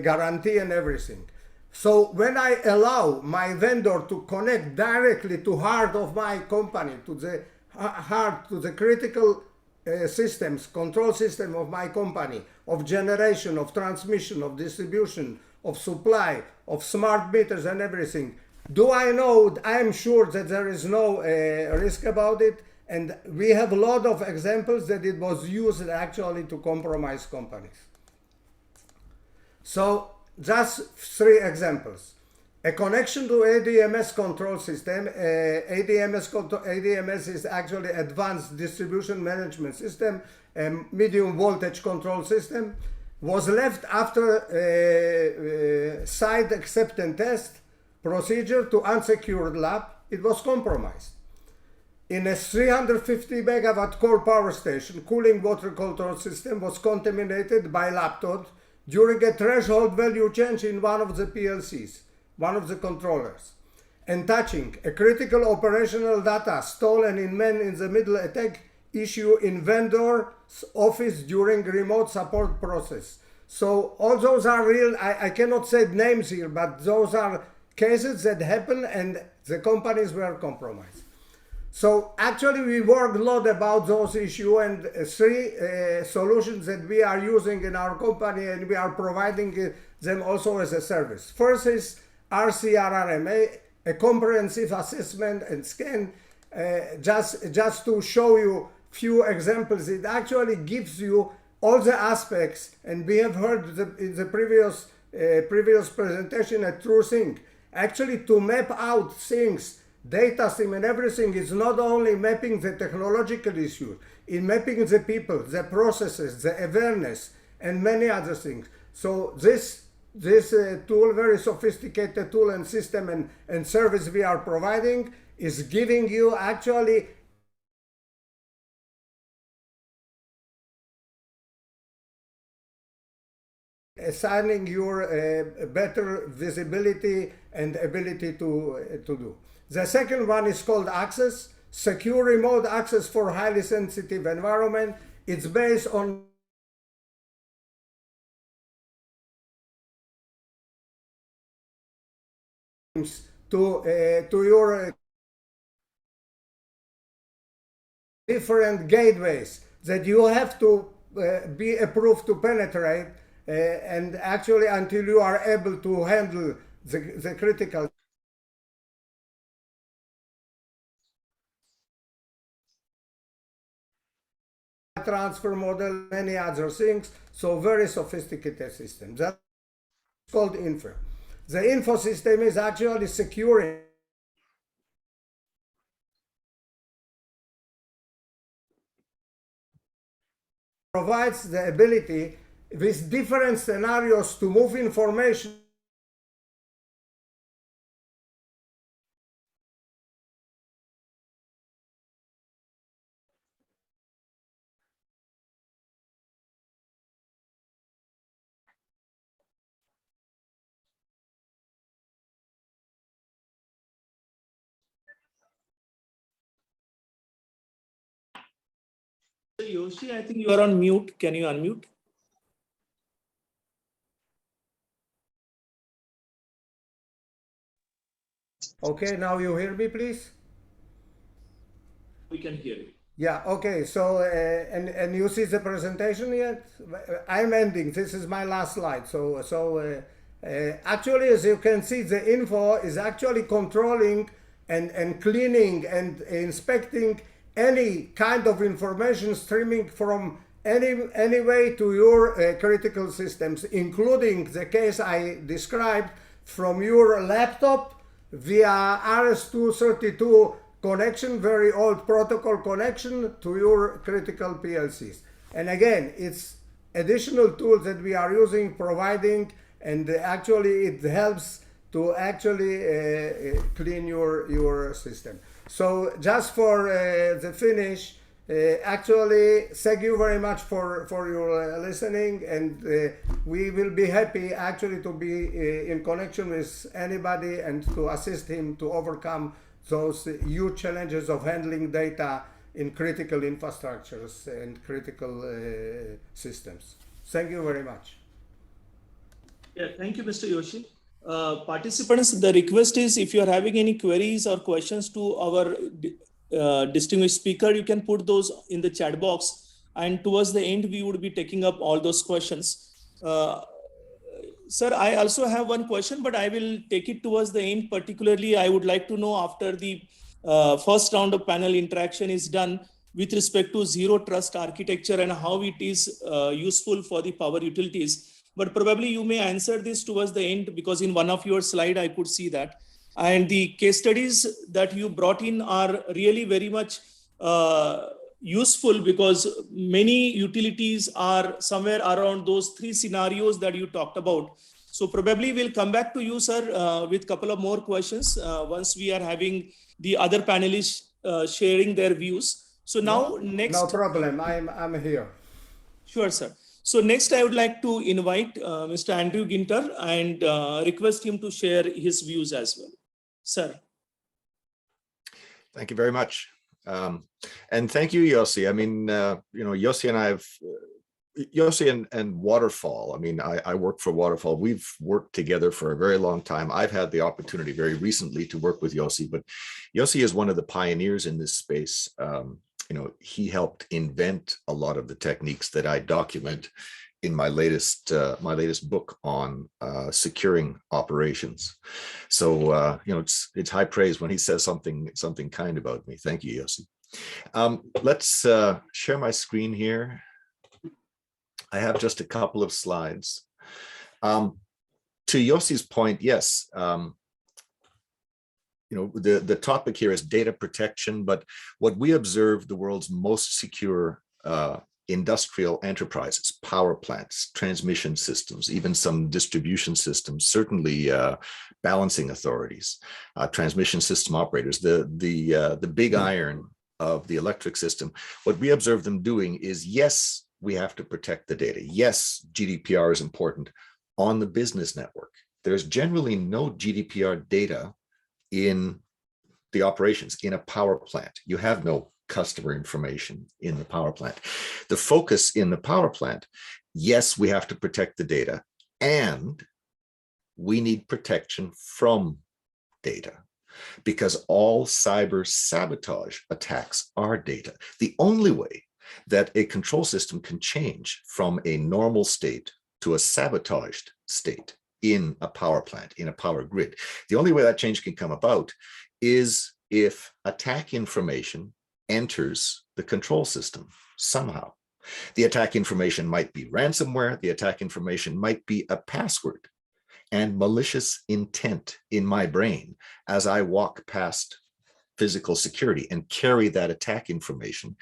guarantee and everything. So when I allow my vendor to connect directly to heart of my company, to the heart, to the critical systems, control system of my company, of generation, of transmission, of distribution, of supply, of smart meters and everything. Do I know? I am sure that there is no risk about it. And we have a lot of examples that it was used actually to compromise companies. So just 3 examples. A connection to ADMS control system. ADMS is actually Advanced Distribution Management System, a medium voltage control system, was left after site acceptance test procedure to unsecured lab. It was compromised. In a 350 megawatt coal power station, cooling water control system was contaminated by laptop during a threshold value change in one of the PLCs, one of the controllers, and touching a critical operational data stolen in man-in-the-middle attack issue in vendor's office during remote support process. So all those are real. I cannot say names here, but those are cases that happen and the companies were compromised. So actually we worked a lot about those issues, and 3 solutions that we are using in our company, and we are providing them also as a service. First is RCRRMA, a comprehensive assessment and scan. Just to show you few examples, it actually gives you all the aspects, and we have heard in the previous presentation a true thing. Actually, to map out things, data stream and everything is not only mapping the technological issues, in mapping the people, the processes, the awareness, and many other things. So this tool, very sophisticated tool and system and service we are providing, is giving you actually assigning your better visibility and ability to do. The second one is called Access, secure remote access for highly sensitive environment. It's based on to your different gateways that you have to be approved to penetrate, and actually until you are able to handle the critical transfer model, many other things. So very sophisticated system. That's called info. The info system is actually securing provides the ability with different scenarios to move information Yoshi, I think you are on mute. Can you unmute? Okay, now you hear me, please? We can hear you. Yeah, okay, so, and you see the presentation yet? I'm ending, this is my last slide. Actually, as you can see, the info is actually controlling and cleaning and inspecting any kind of information streaming from any way to your critical systems, including the case I described from your laptop via RS-232 connection, very old protocol connection to your critical PLCs. And again, it's additional tools that we are using, providing, and actually it helps to actually clean your system. So just for the finish, actually, thank you very much for your listening, and we will be happy actually to be in connection with anybody and to assist him to overcome those huge challenges of handling data in critical infrastructures and critical systems. Thank you very much. Yeah, thank you, Mr. Yoshi. Participants, the request is if you are having any queries or questions to our distinguished speaker, you can put those in the chat box, and towards the end we would be taking up all those questions. Sir, I also have one question, but I will take it towards the end. Particularly, I would like to know after the first round of panel interaction is done with respect to zero trust architecture and how it is useful for the power utilities. But probably you may answer this towards the end, because in one of your slide, I could see that. And the case studies that you brought in are really very much useful, because many utilities are somewhere around those three scenarios that you talked about. So probably we'll come back to you, sir, with a couple of more questions once we are having the other panelists sharing their views. So now next. No problem. I'm here. Sure, sir. So next, I would like to invite Mr. Andrew Ginter and request him to share his views as well. Sir. Thank you very much. And thank you, Yossi. I mean, Yossi and Yossi and Waterfall. I mean, I work for Waterfall. We've worked together for a very long time. I've had the opportunity very recently to work with Yossi, but Yossi is one of the pioneers in this space. He helped invent a lot of the techniques that I document in my latest book on securing operations. So it's high praise when he says something kind about me. Thank you, Yossi. Let's share my screen here. I have just a couple of slides. To Yossi's point, yes, the topic here is data protection, but what we observe the world's most secure industrial enterprises, power plants, transmission systems, even some distribution systems, certainly balancing authorities, transmission system operators, the big iron of the electric system. What we observe them doing is, yes, we have to protect the data. Yes, GDPR is important on the business network. There's generally no GDPR data in the operations in a power plant. You have no customer information in the power plant. The focus in the power plant, yes, we have to protect the data, and we need protection from data, because all cyber sabotage attacks are data. The only way that a control system can change from a normal state to a sabotaged state in a power plant, in a power grid, the only way that change can come about is if attack information enters the control system somehow. The attack information might be ransomware, the attack information might be a password and malicious intent in my brain as I walk past physical security and carry that attack information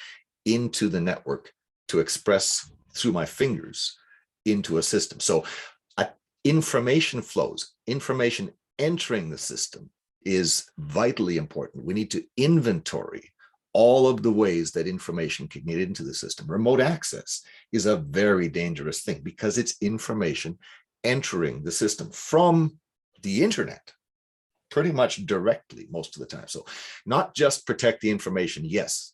into the network to express through my fingers into a system. So information flows, information entering the system is vitally important. We need to inventory all of the ways that information can get into the system. Remote access is a very dangerous thing because it's information entering the system from the internet, pretty much directly most of the time. So not just protect the information, yes,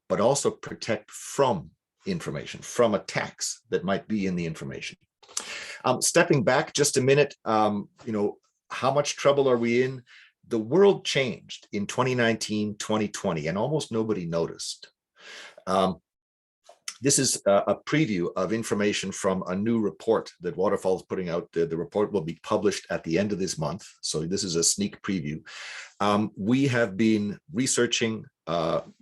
but also protect from information, from attacks that might be in the information. Stepping back just a minute, how much trouble are we in? The world changed in 2019, 2020, and almost nobody noticed. This is a preview of information from a new report that Waterfall is putting out. The report will be published at the end of this month. So this is a sneak preview. We have been researching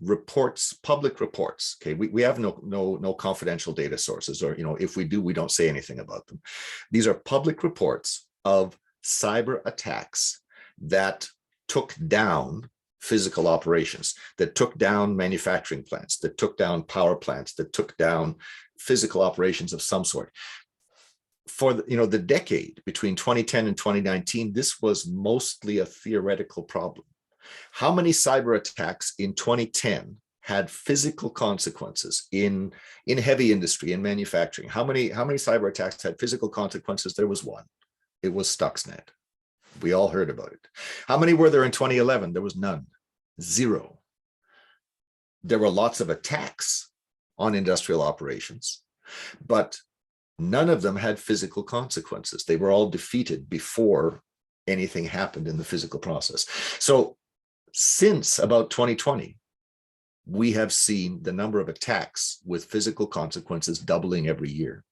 reports, public reports. Okay, we have no confidential data sources, or if we do, we don't say anything about them. These are public reports of cyber attacks that took down physical operations, that took down manufacturing plants, that took down power plants, that took down physical operations of some sort. For the decade between 2010 and 2019, this was mostly a theoretical problem. How many cyber attacks in 2010 had physical consequences in heavy industry, in manufacturing? How many cyber attacks had physical consequences? There was one. It was Stuxnet. We all heard about it. How many were there in 2011? There was none. Zero. There were lots of attacks on industrial operations, but none of them had physical consequences. They were all defeated before anything happened in the physical process. So since about 2020, we have seen the number of attacks with physical consequences doubling every year.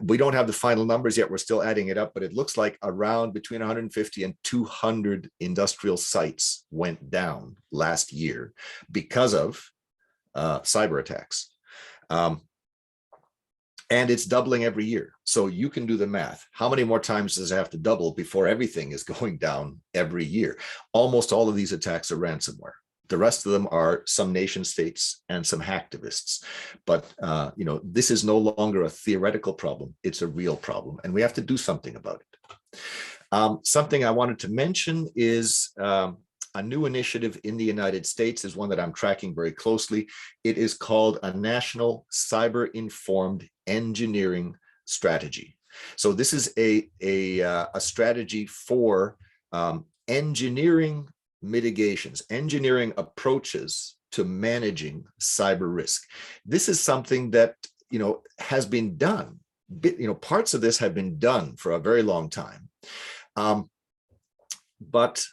we don't have the final numbers yet. We're still adding it up, but it looks like around between 150 and 200 industrial sites went down last year because of cyber attacks. And it's doubling every year. So you can do the math. How many more times does it have to double before everything is going down every year? Almost all of these attacks are ransomware. The rest of them are some nation states and some hacktivists. But this is no longer a theoretical problem. It's a real problem, and we have to do something about it. Something I wanted to mention is a new initiative in the United States, is one that I'm tracking very closely. It is called a National Cyber-Informed Engineering Strategy. So this is a strategy for engineering mitigations, engineering approaches to managing cyber risk. This is something that has been done. Parts of this have been done for a very long time, but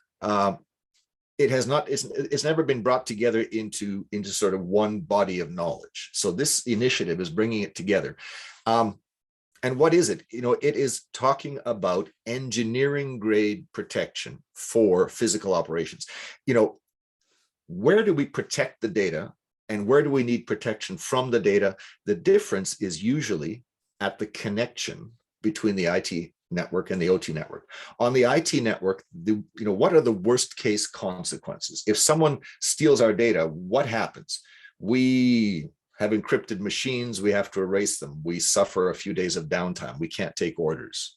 it has not. It's never been brought together into sort of one body of knowledge. So this initiative is bringing it together. And what is it? It is talking about engineering grade protection for physical operations. Where do we protect the data and where do we need protection from the data? The difference is usually at the connection between the IT network and the OT network. On the IT network, what are the worst case consequences? If someone steals our data, what happens? We have encrypted machines, we have to erase them. We suffer a few days of downtime. We can't take orders.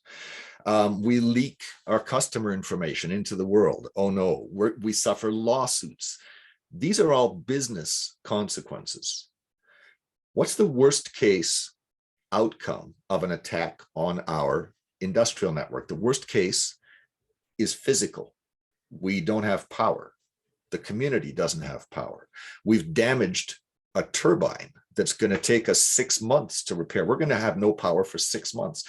We leak our customer information into the world. Oh no, we suffer lawsuits. These are all business consequences. What's the worst case outcome of an attack on our industrial network? The worst case is physical. We don't have power. The community doesn't have power. We've damaged a turbine that's going to take us 6 months to repair. We're going to have no power for 6 months.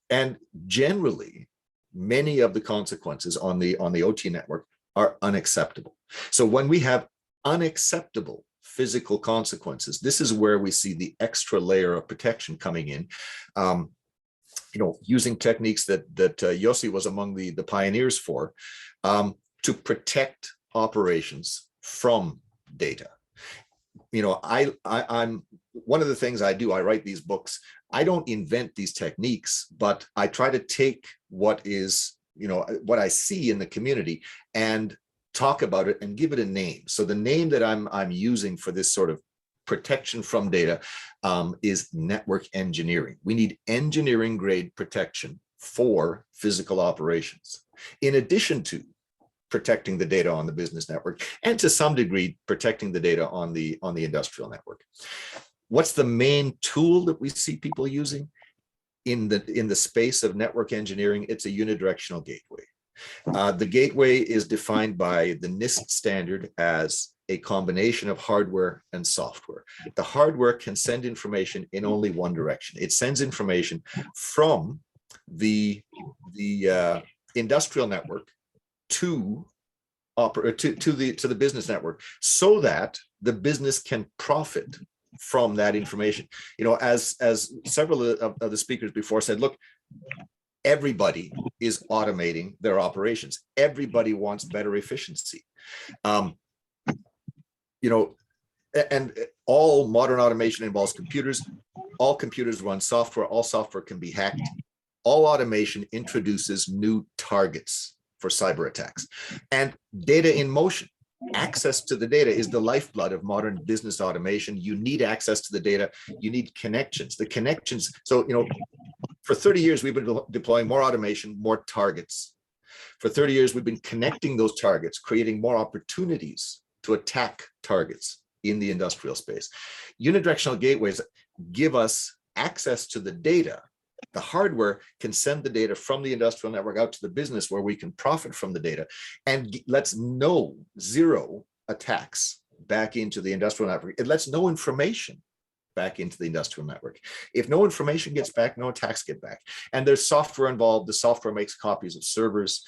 And generally, many of the consequences on the OT network are unacceptable. So when we have unacceptable physical consequences, this is where we see the extra layer of protection coming in. Using techniques that Yossi was among the pioneers for, to protect operations from data. I'm one of the things I do, I write these books. I don't invent these techniques, but I try to take what I see in the community and talk about it and give it a name. So the name that I'm using for this sort of protection from data is network engineering. We need engineering grade protection for physical operations, in addition to protecting the data on the business network, and to some degree protecting the data on the industrial network. What's the main tool that we see people using in the space of network engineering? It's a unidirectional gateway. The gateway is defined by the NIST standard as a combination of hardware and software. The hardware can send information in only one direction. It sends information from the industrial network to the business network, so that the business can profit from that information. As several of the speakers before said, look, everybody is automating their operations. Everybody wants better efficiency. And all modern automation involves computers. All computers run software. All software can be hacked. All automation introduces new targets for cyber attacks. And data in motion, access to the data, is the lifeblood of modern business automation. You need access to the data. You need connections. The connections. So, for 30 years, we've been deploying more automation, more targets. For 30 years, we've been connecting those targets, creating more opportunities to attack targets in the industrial space. Unidirectional gateways give us access to the data. The hardware can send the data from the industrial network out to the business, where we can profit from the data, and lets no zero attacks back into the industrial network. It lets no information back into the industrial network. If no information gets back, no attacks get back. And there's software involved. The software makes copies of servers.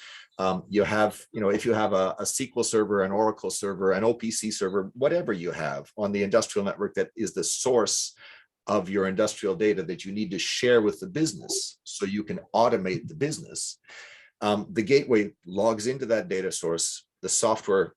You have, if you have a SQL server, an Oracle server, an OPC server, whatever you have on the industrial network that is the source of your industrial data that you need to share with the business so you can automate the business, the gateway logs into that data source. The software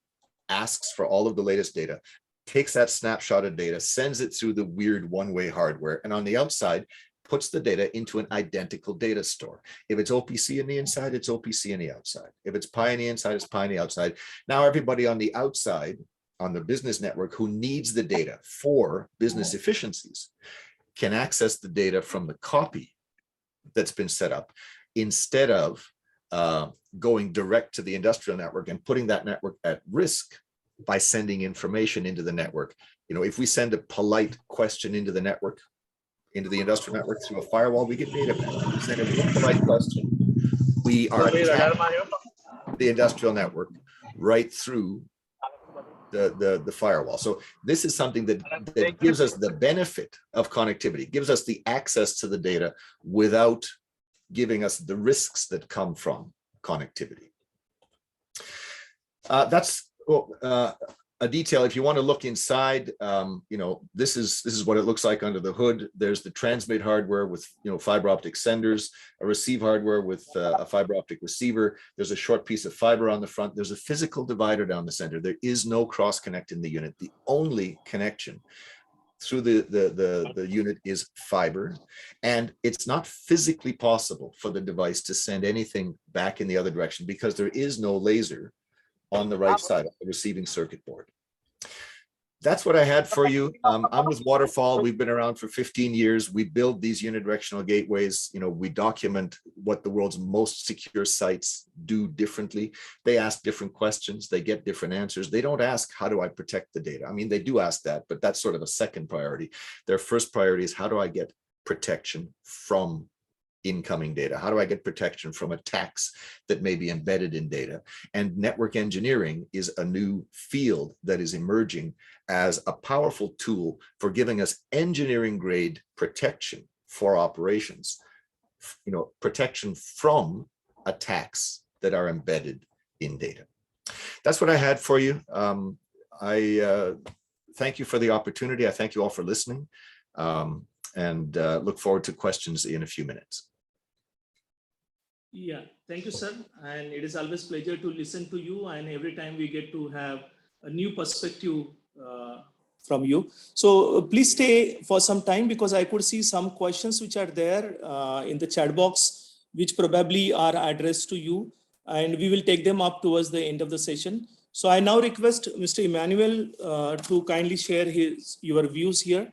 asks for all of the latest data, takes that snapshot of data, sends it through the weird one-way hardware, and on the outside, puts the data into an identical data store. If it's OPC on the inside, it's OPC on the outside. If it's Pi on the inside, it's Pi on the outside. Now everybody on the outside, on the business network who needs the data for business efficiencies, can access the data from the copy that's been set up instead of going direct to the industrial network and putting that network at risk by sending information into the network. You know, if we send a polite question into the network, into the industrial network through a firewall, we get data back. If we send an impolite question, we are attacking the industrial network right through the firewall. So this is something that gives us the benefit of connectivity, gives us the access to the data without giving us the risks that come from connectivity. That's a detail. If you want to look inside, you know, this is what it looks like under the hood. There's the transmit hardware with, you know, fiber optic senders, a receive hardware with a fiber optic receiver. There's a short piece of fiber on the front. There's a physical divider down the center. There is no cross connect in the unit. The only connection through the unit is fiber, and it's not physically possible for the device to send anything back in the other direction because there is no laser on the right side of the receiving circuit board. That's what I had for you. I'm with Waterfall. We've been around for 15 years. We build these unidirectional gateways. You know, we document what the world's most secure sites do differently. They ask different questions. They get different answers. They don't ask, how do I protect the data? I mean, they do ask that, but that's sort of a second priority. Their first priority is, how do I get protection from incoming data? How do I get protection from attacks that may be embedded in data? And network engineering is a new field that is emerging as a powerful tool for giving us engineering grade protection for operations, you know, protection from attacks that are embedded in data. That's what I had for you. I thank you for the opportunity. I thank you all for listening, and look forward to questions in a few minutes. Yeah, thank you, sir. And it is always a pleasure to listen to you. And every time we get to have a new perspective from you. So please stay for some time, because I could see some questions which are there in the chat box, which probably are addressed to you. And we will take them up towards the end of the session. So I now request Mr. Emmanuel to kindly share your views here.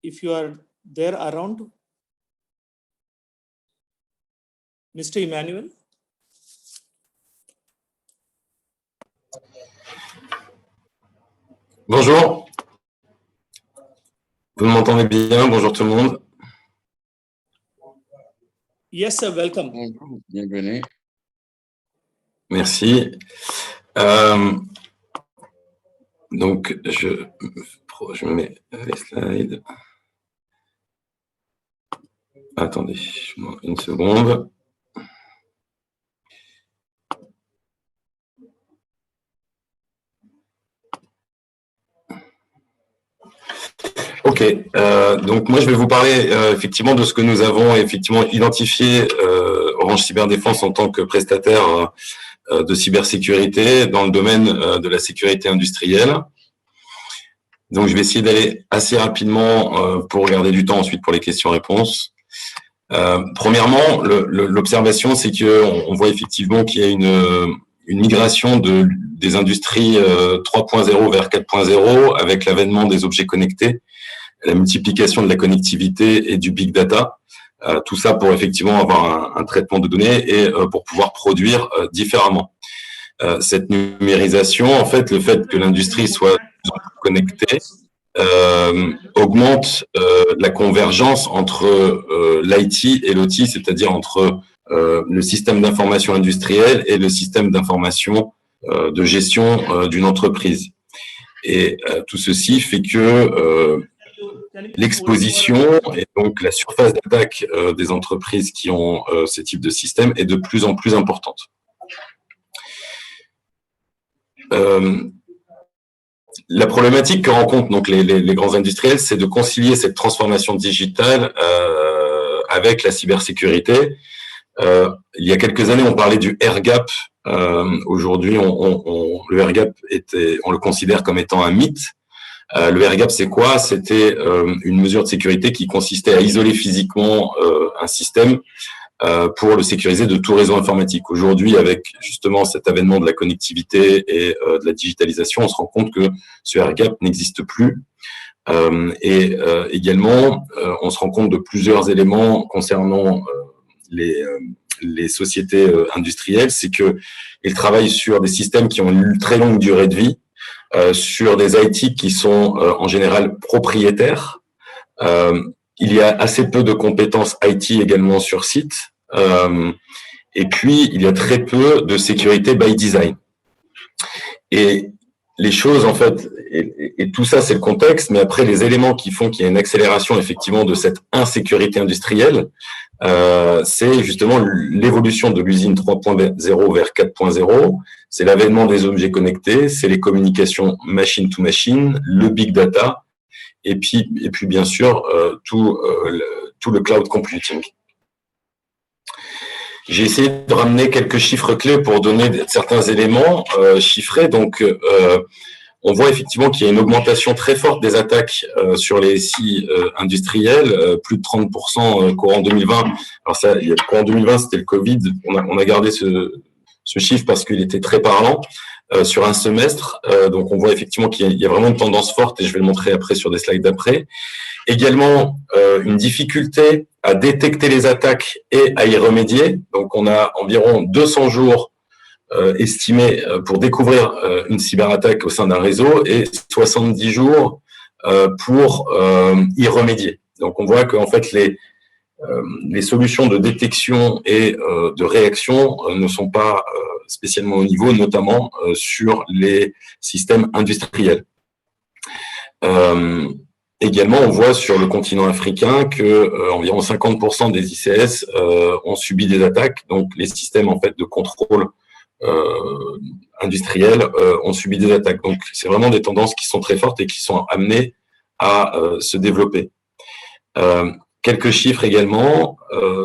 If you are there around. Mr. Emmanuel. Bonjour. Vous m'entendez bien? Bonjour tout le monde. Yes, sir. Welcome. Bienvenue. Merci. Donc, je me mets les slides. Attendez, une seconde. Ok, donc moi je vais vous parler effectivement de ce que nous avons effectivement identifié Orange Cyberdéfense en tant que prestataire de cybersécurité dans le domaine de la sécurité industrielle. Donc je vais essayer d'aller assez rapidement pour garder du temps ensuite pour les questions-réponses. Premièrement, l'observation, c'est qu'on voit effectivement qu'il y a une migration des industries 3.0 vers 4.0 avec l'avènement des objets connectés, la multiplication de la connectivité et du big data. Tout ça pour effectivement avoir un traitement de données et pour pouvoir produire différemment. Cette numérisation, en fait, le fait que l'industrie soit connectée augmente la convergence entre l'IT et l'OT, c'est-à-dire entre le système d'information industriel et le système d'information de gestion d'une entreprise. Et tout ceci fait que l'exposition et donc la surface d'attaque des entreprises qui ont ce type de système est de plus en plus importante. la problématique que rencontrent donc les grands industriels, c'est de concilier cette transformation digitale avec la cybersécurité. Il y a quelques années, on parlait du air gap. Aujourd'hui, le air gap on le considère comme étant un mythe. Le air gap, c'est quoi? C'était une mesure de sécurité qui consistait à isoler physiquement un système pour le sécuriser de tout réseau informatique. Aujourd'hui, avec justement cet avènement de la connectivité et de la digitalisation, on se rend compte que ce air gap n'existe plus. Également, on se rend compte de plusieurs éléments concernant les sociétés industrielles, c'est qu'ils travaillent sur des systèmes qui ont une très longue durée de vie, sur des IT qui sont en général propriétaires. Il y a assez peu de compétences IT également sur site. Et puis, il y a très peu de sécurité by design. Et les choses, en fait, et tout ça, c'est le contexte, mais après, les éléments qui font qu'il y a une accélération, effectivement, de cette insécurité industrielle, c'est justement l'évolution de l'usine 3.0 vers 4.0, c'est l'avènement des objets connectés, c'est les communications machine to machine, le big data, et puis bien sûr, tout le cloud computing. J'ai essayé de ramener quelques chiffres clés pour donner certains éléments chiffrés. Donc, on voit effectivement qu'il y a une augmentation très forte des attaques sur les SI industriels, plus de 30% courant 2020. Alors ça, courant 2020, c'était le Covid. On a gardé ce chiffre parce qu'il était très parlant sur un semestre. Donc, on voit effectivement qu'il y a vraiment une tendance forte, et je vais le montrer après sur des slides d'après. Également, une difficulté à détecter les attaques et à y remédier. Donc, on a environ 200 jours estimés pour découvrir une cyberattaque au sein d'un réseau et 70 jours pour y remédier. Donc, on voit qu'en fait, les solutions de détection et de réaction ne sont pas spécialement au niveau, notamment sur les systèmes industriels. Également, on voit sur le continent africain que environ 50% des ICS ont subi des attaques. Donc, les systèmes en fait de contrôle industriels ont subi des attaques. Donc, c'est vraiment des tendances qui sont très fortes et qui sont amenées à se développer. Quelques chiffres également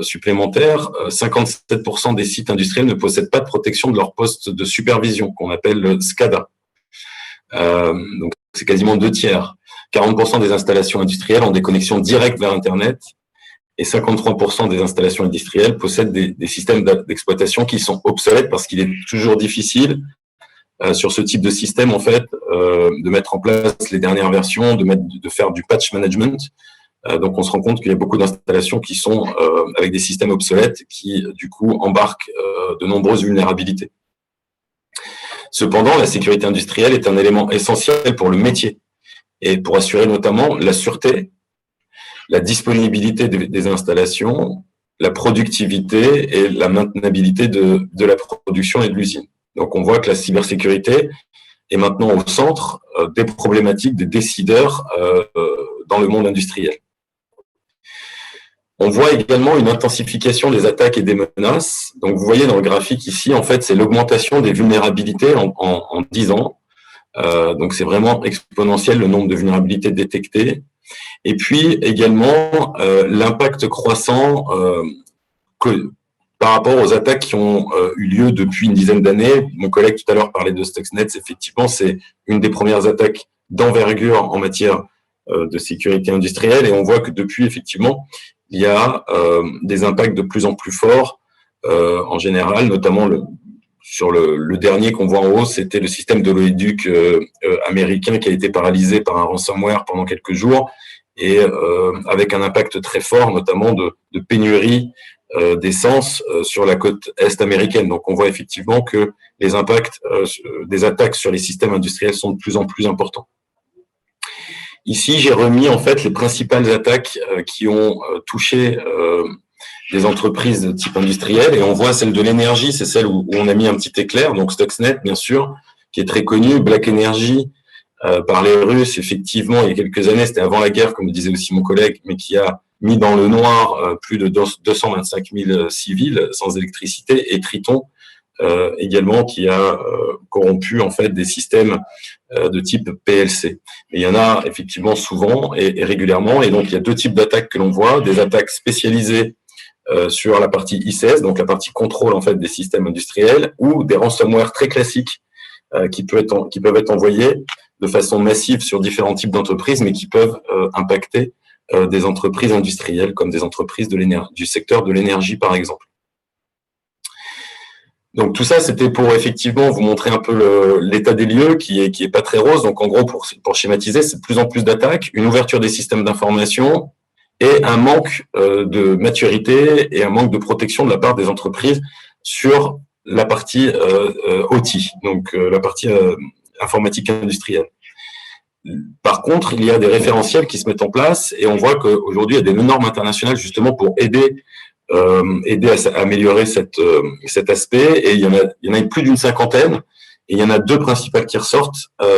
supplémentaires. 57% des sites industriels ne possèdent pas de protection de leur poste de supervision, qu'on appelle le SCADA. Donc, c'est quasiment 2/3. 40% des installations industrielles ont des connexions directes vers Internet et 53% des installations industrielles possèdent des systèmes d'exploitation qui sont obsolètes parce qu'il est toujours difficile sur ce type de système, en fait, de mettre en place les dernières versions, de faire du patch management. Donc, on se rend compte qu'il y a beaucoup d'installations qui sont avec des systèmes obsolètes qui, du coup, embarquent de nombreuses vulnérabilités. Cependant, la sécurité industrielle est un élément essentiel pour le métier et pour assurer notamment la sûreté, la disponibilité des installations, la productivité et la maintenabilité de la production et de l'usine. Donc, on voit que la cybersécurité est maintenant au centre des problématiques des décideurs dans le monde industriel. On voit également une intensification des attaques et des menaces. Donc, vous voyez dans le graphique ici, en fait, c'est l'augmentation des vulnérabilités en 10 ans. Donc, c'est vraiment exponentiel le nombre de vulnérabilités détectées. Et puis, également, l'impact croissant par rapport aux attaques qui ont eu lieu depuis une dizaine d'années. Mon collègue tout à l'heure parlait de Stuxnet. Effectivement, c'est une des premières attaques d'envergure en matière de sécurité industrielle. Et on voit que depuis, effectivement, il y a des impacts de plus en plus forts en général, notamment sur le dernier qu'on voit en haut, c'était le système d'oléoduc américain qui a été paralysé par un ransomware pendant quelques jours et avec un impact très fort, notamment de pénurie d'essence sur la côte est américaine. Donc, on voit effectivement que les impacts des attaques sur les systèmes industriels sont de plus en plus importants. Ici, j'ai remis en fait les principales attaques qui ont touché des entreprises de type industriel, et on voit celle de l'énergie, c'est celle où on a mis un petit éclair, donc Stuxnet, bien sûr, qui est très connu, Black Energy, par les Russes, effectivement, il y a quelques années, c'était avant la guerre, comme le disait aussi mon collègue, mais qui a mis dans le noir plus de 225 000 civils sans électricité, et Triton, également qui a corrompu en fait des systèmes de type PLC. Et il y en a effectivement souvent et régulièrement. Et donc il y a deux types d'attaques que l'on voit, des attaques spécialisées sur la partie ICS, donc la partie contrôle en fait des systèmes industriels, ou des ransomware très classiques qui peuvent être envoyés de façon massive sur différents types d'entreprises, mais qui peuvent impacter des entreprises industrielles comme des entreprises du secteur de l'énergie, par exemple. Donc tout ça, c'était pour effectivement vous montrer un peu l'état des lieux qui est pas très rose. Donc en gros, pour schématiser, c'est de plus en plus d'attaques, une ouverture des systèmes d'information et un manque de maturité et un manque de protection de la part des entreprises sur la partie OT, donc la partie informatique industrielle. Par contre, il y a des référentiels qui se mettent en place et on voit qu'aujourd'hui, il y a des normes internationales justement pour aider à améliorer cet aspect. Et il y en a plus d'une cinquantaine. Et il y en a deux principales qui ressortent.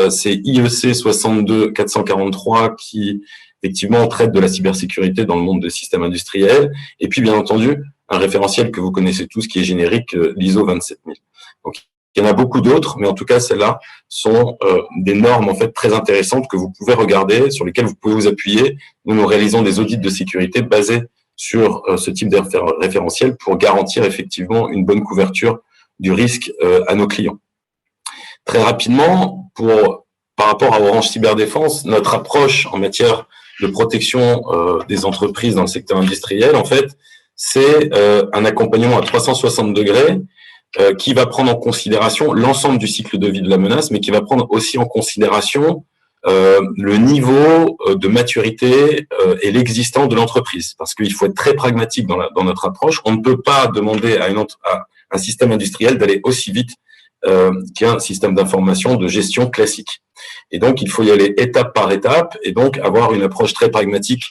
C'est IEC 62443 qui effectivement traite de la cybersécurité dans le monde des systèmes industriels. Et puis bien entendu, un référentiel que vous connaissez tous qui est générique, l'ISO 27000. Donc il y en a beaucoup d'autres, mais en tout cas, celles-là sont des normes en fait très intéressantes que vous pouvez regarder, sur lesquelles vous pouvez vous appuyer. Nous réalisons des audits de sécurité basés sur ce type de référentiel pour garantir effectivement une bonne couverture du risque à nos clients. Très rapidement, par rapport à Orange Cyberdéfense, notre approche en matière de protection des entreprises dans le secteur industriel, en fait, c'est un accompagnement à 360 degrés qui va prendre en considération l'ensemble du cycle de vie de la menace, mais qui va prendre aussi en considération le niveau de maturité et l'existant de l'entreprise. Parce qu'il faut être très pragmatique dans notre approche. On ne peut pas demander à un système industriel d'aller aussi vite qu'un système d'information de gestion classique. Et donc, il faut y aller étape par étape et donc avoir une approche très pragmatique.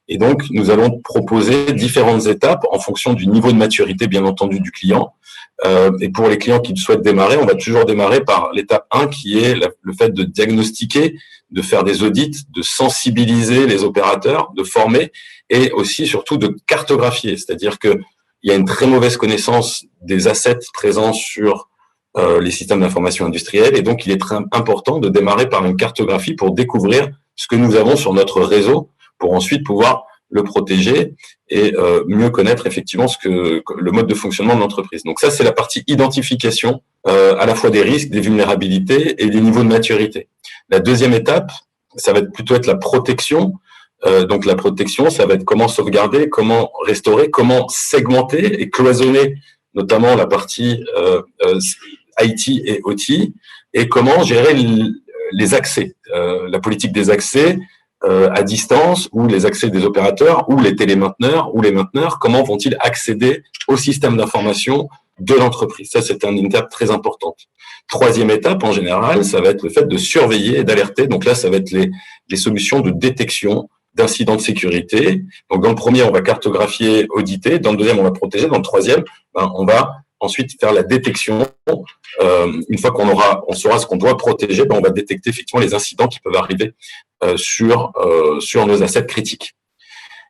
Et donc, nous allons proposer différentes étapes en fonction du niveau de maturité, bien entendu, du client. Et pour les clients qui souhaitent démarrer, on va toujours démarrer par l'étape 1 qui est le fait de diagnostiquer, de faire des audits, de sensibiliser les opérateurs, de former et aussi surtout de cartographier. C'est-à-dire qu'il y a une très mauvaise connaissance des assets présents sur les systèmes d'information industrielle et donc il est très important de démarrer par une cartographie pour découvrir ce que nous avons sur notre réseau pour ensuite pouvoir le protéger et mieux connaître effectivement le mode de fonctionnement de l'entreprise. Donc ça, c'est la partie identification à la fois des risques, des vulnérabilités et des niveaux de maturité. La deuxième étape, ça va plutôt être la protection. Donc la protection, ça va être comment sauvegarder, comment restaurer, comment segmenter et cloisonner notamment la partie IT et OT et comment gérer les accès, la politique des accès à distance ou les accès des opérateurs ou les télémainteneurs ou les mainteneurs, comment vont-ils accéder au système d'information de l'entreprise. Ça, c'est une étape très importante. Troisième étape, en général, ça va être le fait de surveiller et d'alerter. Donc là, ça va être les solutions de détection d'incidents de sécurité. Donc dans le premier, on va cartographier, auditer. Dans le deuxième, on va protéger. Dans le troisième, on va ensuite faire la détection. Une fois on saura ce qu'on doit protéger, on va détecter effectivement les incidents qui peuvent arriver sur nos assets critiques.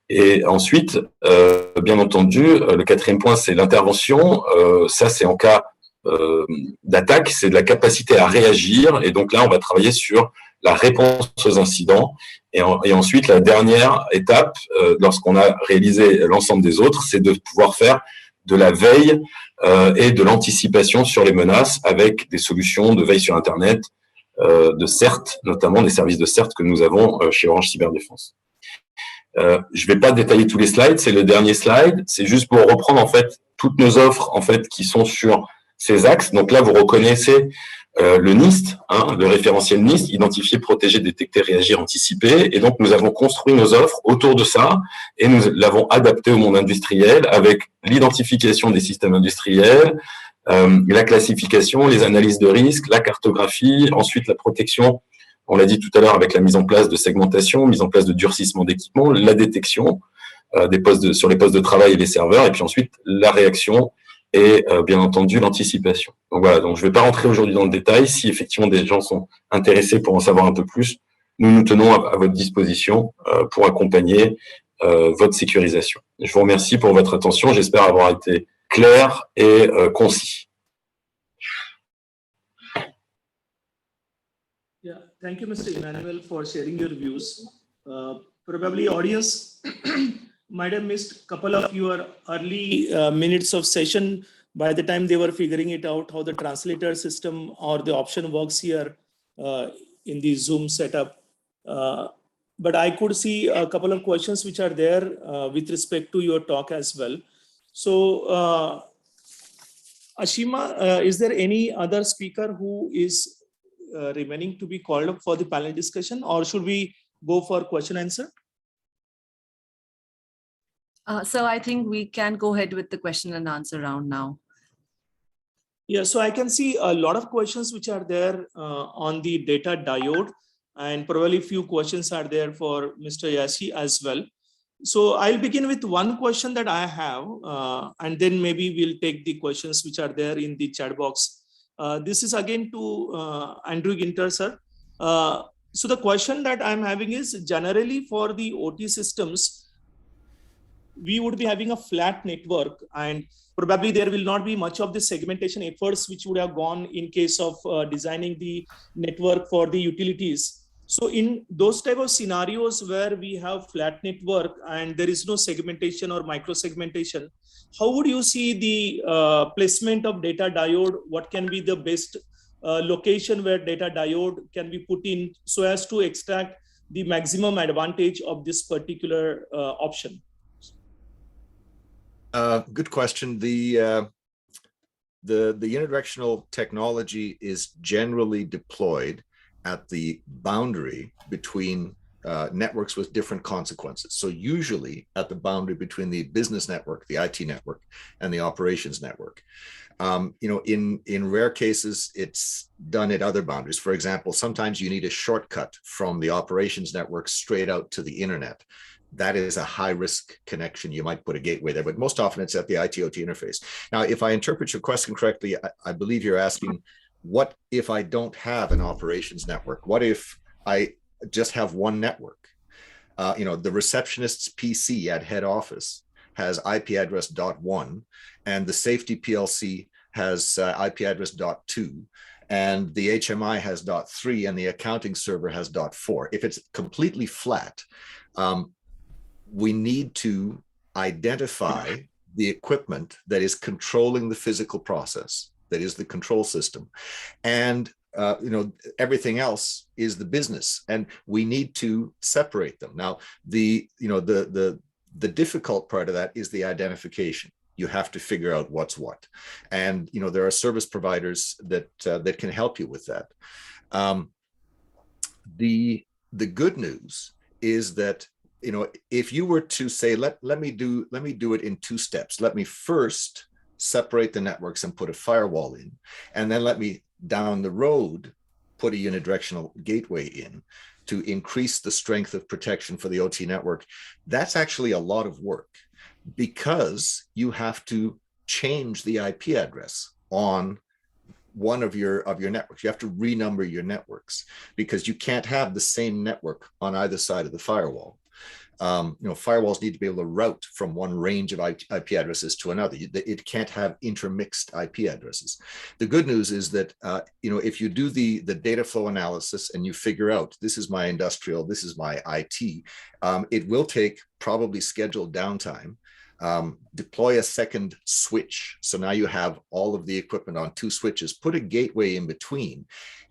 Et ensuite, bien entendu, le quatrième point, c'est l'intervention. Ça, c'est en cas d'attaque, c'est de la capacité à réagir. Et donc là, on va travailler sur la réponse aux incidents. Et ensuite, la dernière étape, lorsqu'on a réalisé l'ensemble des autres, c'est de pouvoir faire de la veille et de l'anticipation sur les menaces avec des solutions de veille sur Internet, de CERT, notamment des services de CERT que nous avons chez Orange Cyberdéfense. Je ne vais pas détailler tous les slides, c'est le dernier slide. C'est juste pour reprendre en fait toutes nos offres en fait qui sont sur ces axes. Donc là, vous reconnaissez le NIST, le référentiel NIST, identifier, protéger, détecter, réagir, anticiper. Et donc, nous avons construit nos offres autour de ça et nous l'avons adapté au monde industriel avec l'identification des systèmes industriels, la classification, les analyses de risque, la cartographie, ensuite la protection. On l'a dit tout à l'heure avec la mise en place de segmentation, mise en place de durcissement d'équipement, la détection sur les postes de travail et les serveurs, et puis ensuite la réaction et bien entendu l'anticipation. Donc voilà, donc je ne vais pas rentrer aujourd'hui dans le détail. Si effectivement des gens sont intéressés pour en savoir un peu plus, nous tenons à votre disposition pour accompagner votre sécurisation. Je vous remercie pour votre attention. J'espère avoir été clair et concis. Yeah, thank you, Mr. Emmanuel, for sharing your views. Probably audience might have missed a couple of your early minutes of session by the time they were figuring it out, how the translator system or the option works here in the Zoom setup. But I could see a couple of questions which are there with respect to your talk as well. So, Ashima, is there any other speaker who is remaining to be called up for the panel discussion, or should we go for question answer? So I think we can go ahead with the question and answer round now. Yeah, so I can see a lot of questions which are there on the data diode, and probably few questions are there for Mr. Yashi as well. So I'll begin with one question that I have, and then maybe we'll take the questions which are there in the chat box. This is again to Andrew Ginter, sir. So the question that I'm having is, generally for the OT systems, we would be having a flat network, and probably there will not be much of the segmentation efforts which would have gone in case of designing the network for the utilities. So in those type of scenarios where we have flat network and there is no segmentation or micro segmentation, how would you see the placement of data diode? What can be the best location where data diode can be put in so as to extract the maximum advantage of this particular option? Good question. The unidirectional technology is generally deployed at the boundary between networks with different consequences. So usually at the boundary between the business network, the IT network, and the operations network. In rare cases, it's done at other boundaries. For example, sometimes you need a shortcut from the operations network straight out to the internet. That is a high-risk connection. You might put a gateway there, but most often it's at the IT-OT interface. Now, if I interpret your question correctly, I believe you're asking, what if I don't have an operations network? What if I just have one network? The receptionist's PC at head office has IP address .1, and the safety PLC has IP address .2, and the HMI has .3, and the accounting server has .4. If it's completely flat, we need to identify the equipment that is controlling the physical process, that is the control system. And everything else is the business, and we need to separate them. Now, the difficult part of that is the identification. You have to figure out what's what, and there are service providers that can help you with that. The good news is that if you were to say, let me do it in two steps. Let me first separate the networks and put a firewall in, and then let me down the road put a unidirectional gateway in to increase the strength of protection for the OT network. That's actually a lot of work, because you have to change the IP address on one of your networks. You have to renumber your networks, because you can't have the same network on either side of the firewall. Firewalls need to be able to route from one range of IP addresses to another. It can't have intermixed IP addresses. The good news is that if you do the data flow analysis and you figure out, this is my industrial, this is my IT, it will take probably scheduled downtime. Deploy a second switch. So now you have all of the equipment on two switches. Put a gateway in between.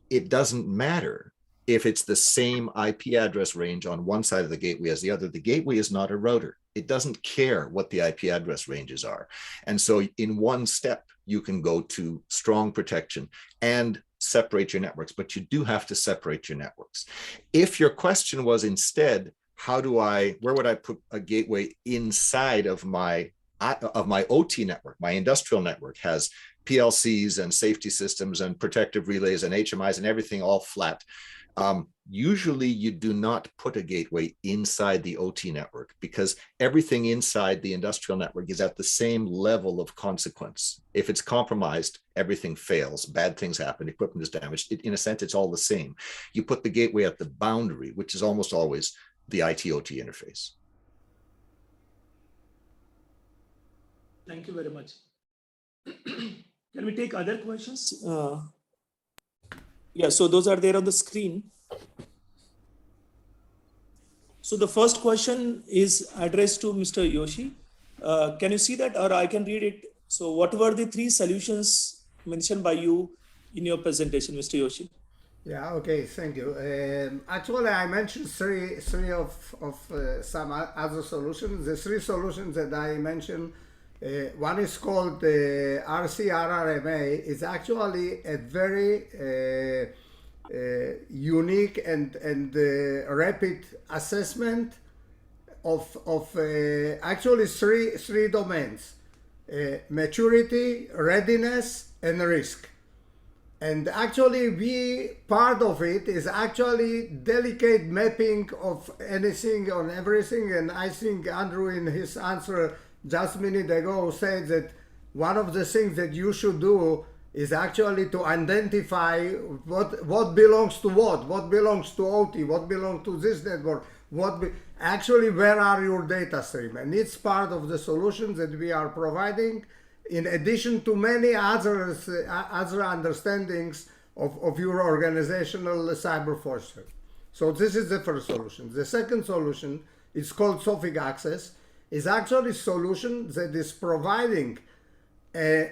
It doesn't matter if it's the same IP address range on one side of the gateway as the other. The gateway is not a router. It doesn't care what the IP address ranges are. And so in one step, you can go to strong protection and separate your networks, but you do have to separate your networks. If your question was instead, where would I put a gateway inside of my OT network? My industrial network has PLCs and safety systems and protective relays and HMIs and everything all flat. Usually you do not put a gateway inside the OT network, because everything inside the industrial network is at the same level of consequence. If it's compromised, everything fails, bad things happen, equipment is damaged. In a sense, it's all the same. You put the gateway at the boundary, which is almost always the IT-OT interface. Thank you very much. Can we take other questions? Yeah, so those are there on the screen. So the first question is addressed to Mr. Yoshi. Can you see that, or I can read it? So what were the three solutions mentioned by you in your presentation, Mr. Yoshi? Yeah, okay, thank you. Actually, I mentioned three of some other solutions. The three solutions that I mentioned, one is called RCRRMA. It's actually a very unique and rapid assessment of actually three domains: maturity, readiness, and risk. And actually, part of it is actually delicate mapping of anything on everything. And I think Andrew, in his answer just a minute ago, said that one of the things that you should do is actually to identify what belongs to what belongs to OT, what belongs to this network, actually where are your data stream. And it's part of the solutions that we are providing, in addition to many other understandings of your organizational cyber posture. So this is the first solution. The second solution is called Sophic Access. Is actually a solution that is providing a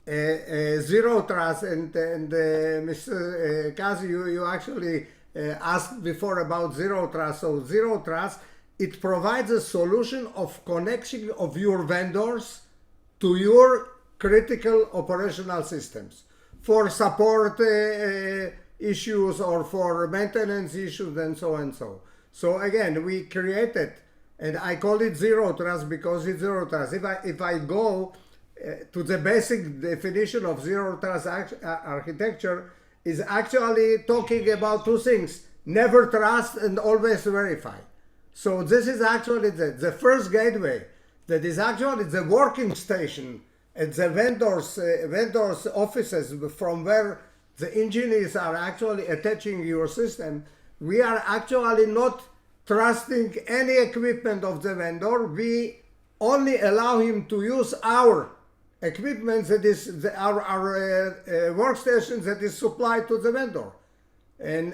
zero trust. And Mr. Kazi, you actually asked before about zero trust. So zero trust, it provides a solution of connection of your vendors to your critical operational systems for support issues or for maintenance issues and so and so. So again, we created, and I call it zero trust because it's zero trust. If I go to the basic definition of zero trust architecture, is actually talking about two things: never trust and always verify. So this is actually the first gateway that is actually the working station at the vendors' offices from where the engineers are actually attaching your system. We are actually not trusting any equipment of the vendor. We only allow him to use our equipment, that is our workstations that is supplied to the vendor. And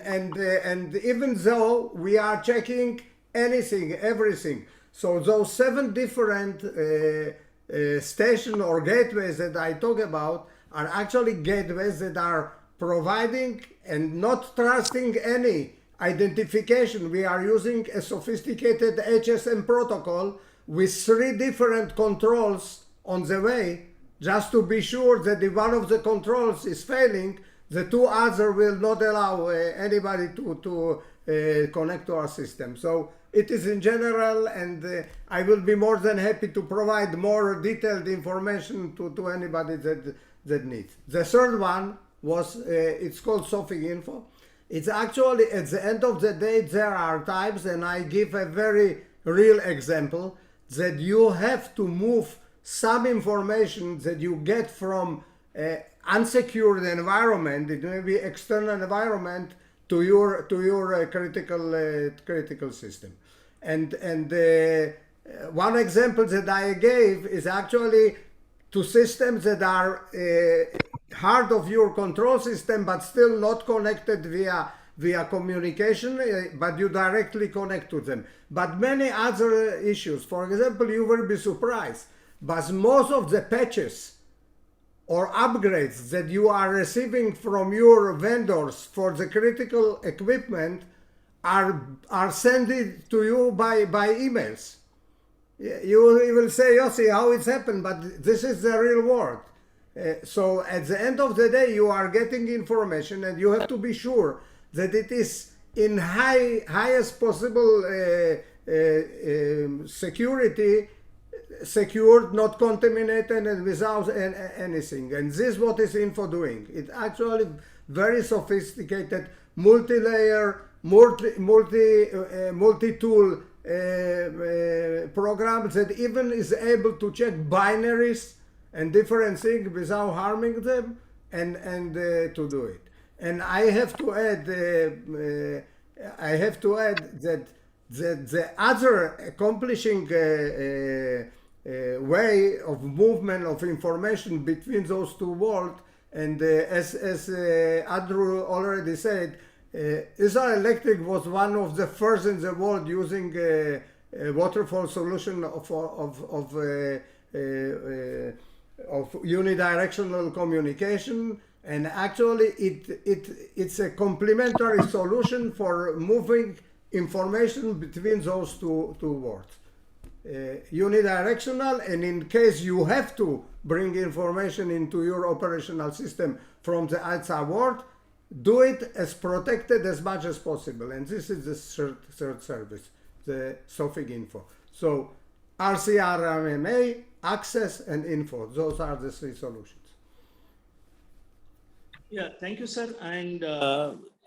even though we are checking anything, everything. So those 7 different stations or gateways that I talk about are actually gateways that are providing and not trusting any identification. We are using a sophisticated HSM protocol with 3 different controls on the way, just to be sure that if one of the controls is failing, the 2 others will not allow anybody to connect to our system. So it is in general, and I will be more than happy to provide more detailed information to anybody that needs. The third one was, it's called Sophic Info. It's actually, at the end of the day, there are times, and I give a very real example, that you have to move some information that you get from unsecured environment, it may be external environment, to your critical system. And one example that I gave is actually to systems that are part of your control system, but still not connected via communication, but you directly connect to them. But many other issues, for example, you will be surprised, but most of the patches or upgrades that you are receiving from your vendors for the critical equipment are sent to you by emails. You will say, Yossi, how it's happened, but this is the real world. So at the end of the day, you are getting information, and you have to be sure that it is in highest possible security, secured, not contaminated, and without anything. And this is what is Info doing. It's actually very sophisticated, multi-layer, multi-tool programs that even is able to check binaries and different things without harming them, and to do it. And I have to add that the other accomplishing way of movement of information between those 2 worlds And as Andrew already said, Israel Electric was one of the first in the world using a waterfall solution of unidirectional communication, and actually it's a complementary solution for moving information between those two worlds. Unidirectional, and in case you have to bring information into your operational system from the outside world, do it as protected as much as possible. And this is the third service, the SOFIG info. So RCRMA, access, and info, those are the three solutions. Yeah, thank you, sir. And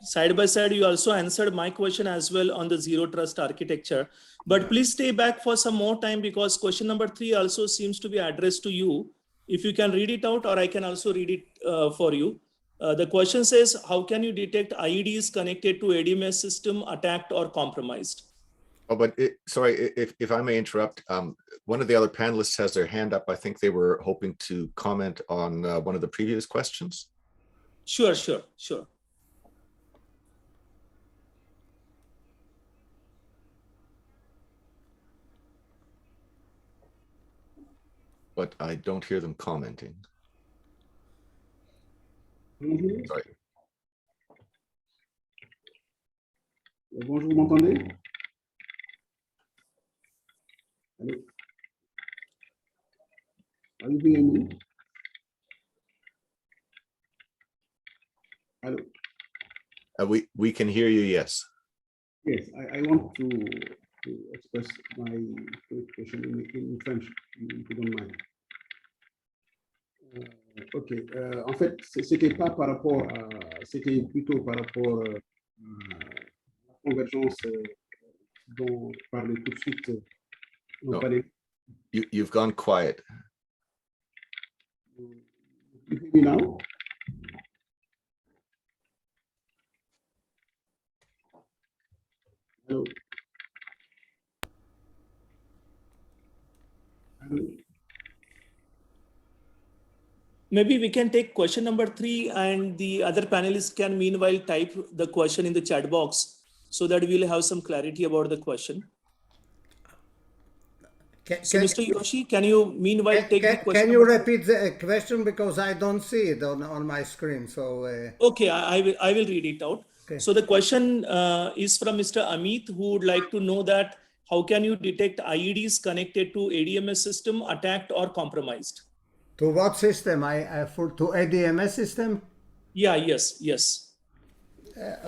side by side, you also answered my question as well on the zero trust architecture. But please stay back for some more time, because question number 3 also seems to be addressed to you. If you can read it out, or I can also read it for you. The question says, how can you detect IEDs connected to ADMS system attacked or compromised? Oh, but sorry, if I may interrupt, one of the other panelists has their hand up. I think they were hoping to comment on one of the previous questions. Sure. But I don't hear them commenting. Sorry. Bonjour, vous m'entendez? Allô? Are you hearing me? Hello. We can hear you, yes. Yes, I want to express my question in French, if you don't mind. Ok, en fait, c'était pas par rapport à, c'était plutôt par rapport à la convergence dont je parlais tout de suite. No. You've gone quiet. You hear me now? Hello. Hello. Maybe we can take question number 3, and the other panelists can meanwhile type the question in the chat box, so that we'll have some clarity about the question. So Mr. Yoshi, can you meanwhile take the question? Can you repeat the question, because I don't see it on my screen? So okay, I will read it out. Okay. So the question is from Mr. Amit, who would like to know that how can you detect IEDs connected to ADMS system attacked or compromised? To what system? To ADMS system? Yeah, yes.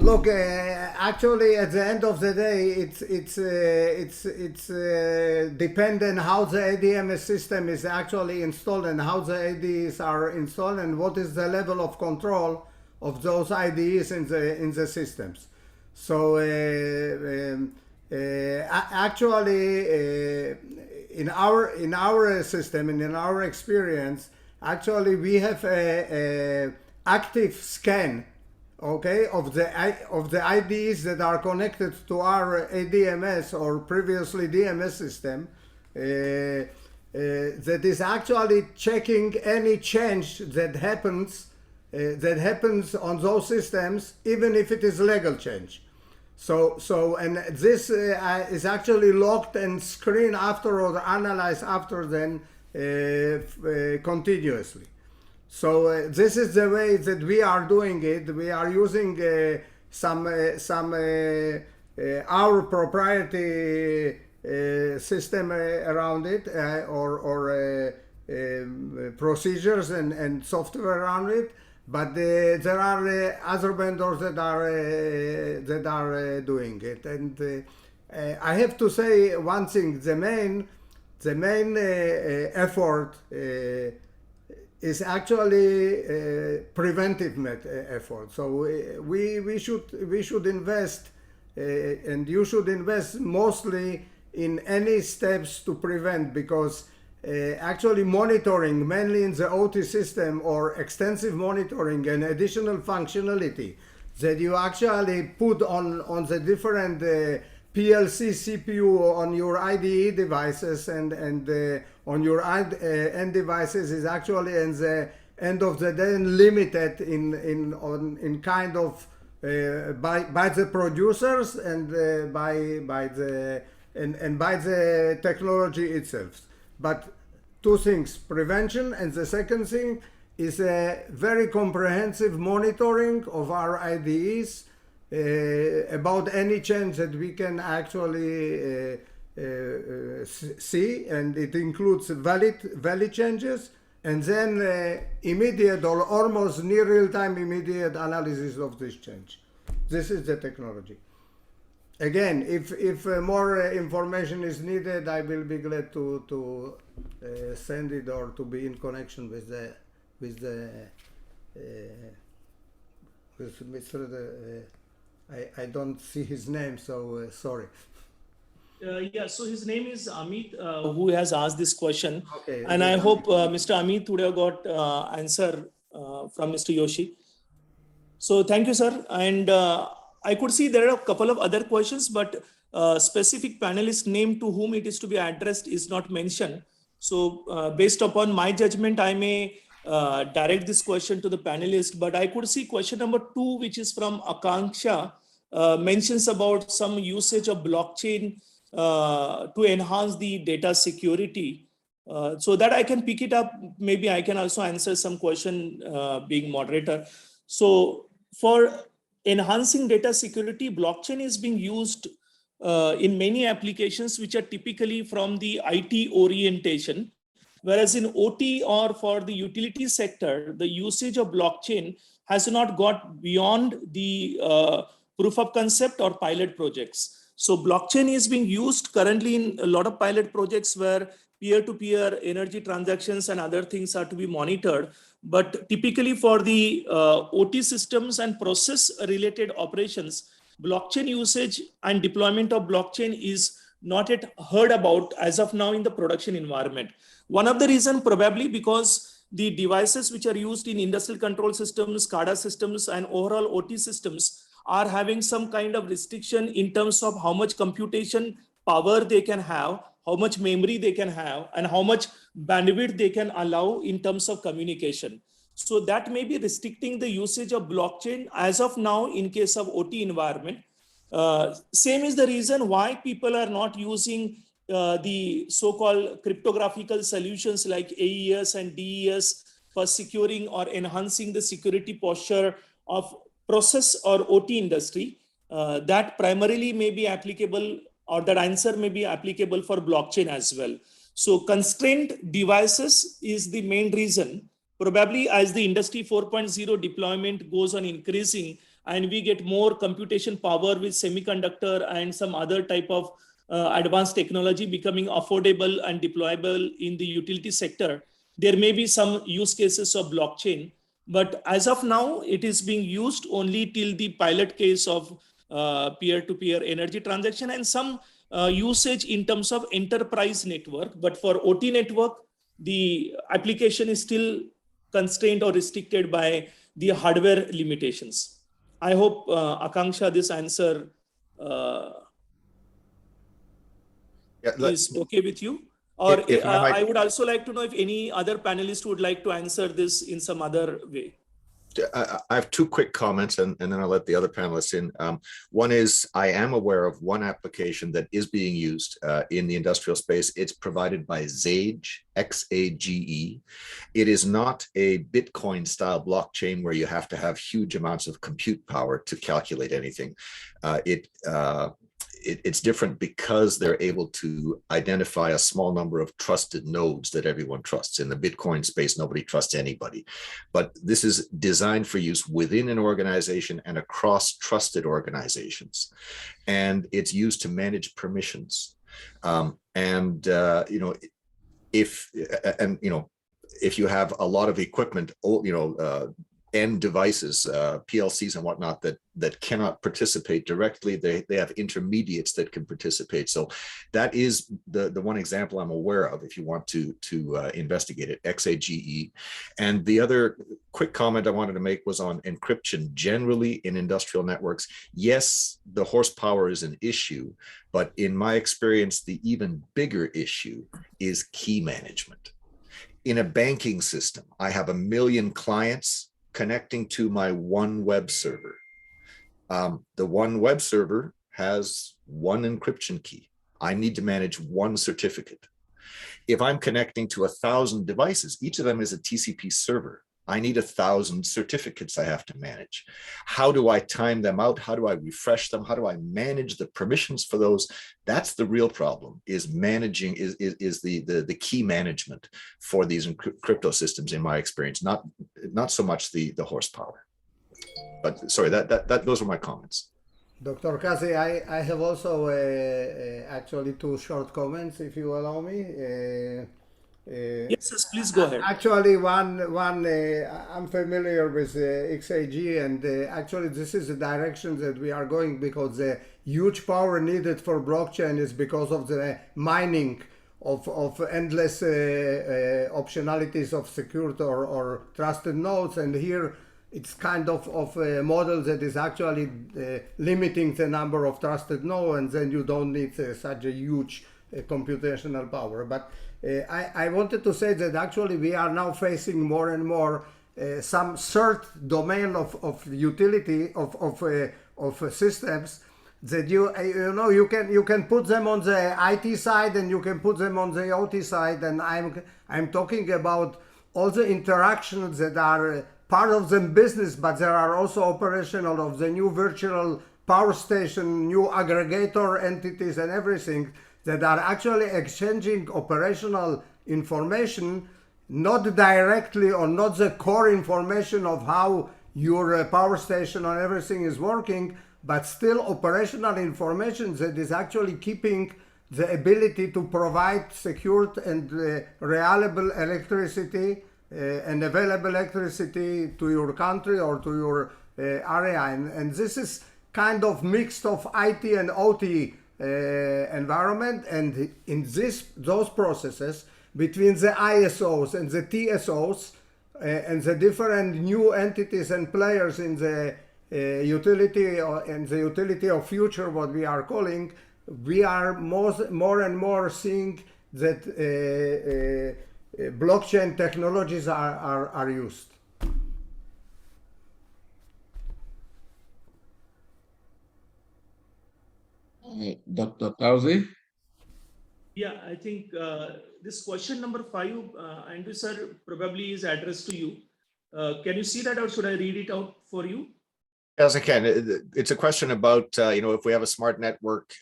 Look, actually, at the end of the day, it's dependent how the ADMS system is actually installed and how the IDs are installed and what is the level of control of those IDs in the systems. So actually, in our system and in our experience, actually we have a active scan, okay, of the IDs that are connected to our ADMS or previously DMS system, that is actually checking any change that happens on those systems, even if it is legal change. So and this is actually logged and screened after or analyzed after then continuously. So this is the way that we are doing it. We are using our proprietary system around it, or procedures and software around it. But there are other vendors that are doing it. And I have to say one thing: the main effort is actually preventive effort. So we should invest, and you should invest mostly in any steps to prevent, because actually monitoring, mainly in the OT system, or extensive monitoring and additional functionality that you actually put on the different PLC CPU on your IDE devices and on your end devices is actually, and the end of the day limited in kind of by the producers and by the technology itself. But two things: prevention, and the second thing is a very comprehensive monitoring of our IDEs about any change that we can actually see, and it includes valid changes, and then immediate or almost near real-time immediate analysis of this change. This is the technology. Again, if more information is needed, I will be glad to send it or to be in connection with Mr. I don't see his name, so sorry. Yeah, so his name is Amit, who has asked this question. Okay. And I hope Mr. Amit would have got answer from Mr. Yoshi. So thank you, sir. And I could see there are a couple of other questions, but specific panelist name to whom it is to be addressed is not mentioned. So based upon my judgment, I may direct this question to the panelist, but I could see question number 2, which is from Akanksha, mentions about some usage of blockchain to enhance the data security. So that I can pick it up. Maybe I can also answer some question being moderator. So for enhancing data security, blockchain is being used in many applications which are typically from the IT orientation. Whereas in OT or for the utility sector, the usage of blockchain has not got beyond the proof of concept or pilot projects. So blockchain is being used currently in a lot of pilot projects where peer-to-peer energy transactions and other things are to be monitored. But typically for the OT systems and process-related operations, blockchain usage and deployment of blockchain is not yet heard about as of now in the production environment. One of the reasons probably because the devices which are used in industrial control systems, SCADA systems, and overall OT systems are having some kind of restriction in terms of how much computation power they can have, how much memory they can have, and how much bandwidth they can allow in terms of communication. So that may be restricting the usage of blockchain as of now in case of OT environment. Same is the reason why people are not using the so-called cryptographical solutions like AES and DES for securing or enhancing the security posture of process or OT industry. That primarily may be applicable, or that answer may be applicable for blockchain as well. So constrained devices is the main reason. Probably as the industry 4.0 deployment goes on increasing and we get more computation power with semiconductor and some other type of advanced technology becoming affordable and deployable in the utility sector, there may be some use cases of blockchain. But as of now, it is being used only till the pilot case of peer-to-peer energy transaction and some usage in terms of enterprise network. But for OT network, the application is still constrained or restricted by the hardware limitations. I hope, Akanksha, this answer is okay with you. Or if I would also like to know if any other panelist would like to answer this in some other way. I have two quick comments, and then I'll let the other panelists in. One is I am aware of one application that is being used in the industrial space. It's provided by Xage, X-A-G-E. It is not a Bitcoin-style blockchain where you have to have huge amounts of compute power to calculate anything. It's different because they're able to identify a small number of trusted nodes that everyone trusts. In the Bitcoin space, nobody trusts anybody. But this is designed for use within an organization and across trusted organizations. And it's used to manage permissions. If you have a lot of equipment, end devices, PLCs and whatnot that cannot participate directly, they have intermediates that can participate. So that is the one example I'm aware of if you want to investigate it, XAGE. And the other quick comment I wanted to make was on encryption generally in industrial networks. Yes, the horsepower is an issue, but in my experience, the even bigger issue is key management. in a banking system, I have 1 million clients connecting to my one web server. The one web server has one encryption key. I need to manage one certificate. If I'm connecting to 1,000 devices, each of them is a TCP server. I need 1,000 certificates I have to manage. How do I time them out? How do I refresh them? How do I manage the permissions for those? That's the real problem, is managing, is the key management for these crypto systems, in my experience, not so much the horsepower. But sorry, those were my comments. Dr. Kazi, I have also actually 2 short comments, if you allow me. Yes, please go ahead. Actually, I'm familiar with XAG, and actually this is the direction that we are going, because the huge power needed for blockchain is because of the mining of endless optionalities of secured or trusted nodes. And here it's kind of a model that is actually limiting the number of trusted nodes, and then you don't need such a huge computational power. But I wanted to say that actually we are now facing more and more some third domain of utility of systems that you can put them on the IT side and you can put them on the OT side, and I'm talking about all the interactions that are part of the business, but there are also operational of the new virtual power station, new aggregator entities and everything that are actually exchanging operational information, not directly or not the core information of how your power station or everything is working, but still operational information that is actually keeping the ability to provide secured and reliable electricity and available electricity to your country or to your area. And this is kind of mixed of IT and OT environment, and in those processes between the ISOs and the TSOs and the different new entities and players in the utility and the utility of future, what we are calling, we are more and more seeing that blockchain technologies are used. Dr. Kauzi? Yeah, I think this question number 5, Andrew sir, probably is addressed to you. Can you see that, or should I read it out for you? As I can. It's a question about, if we have a smart network,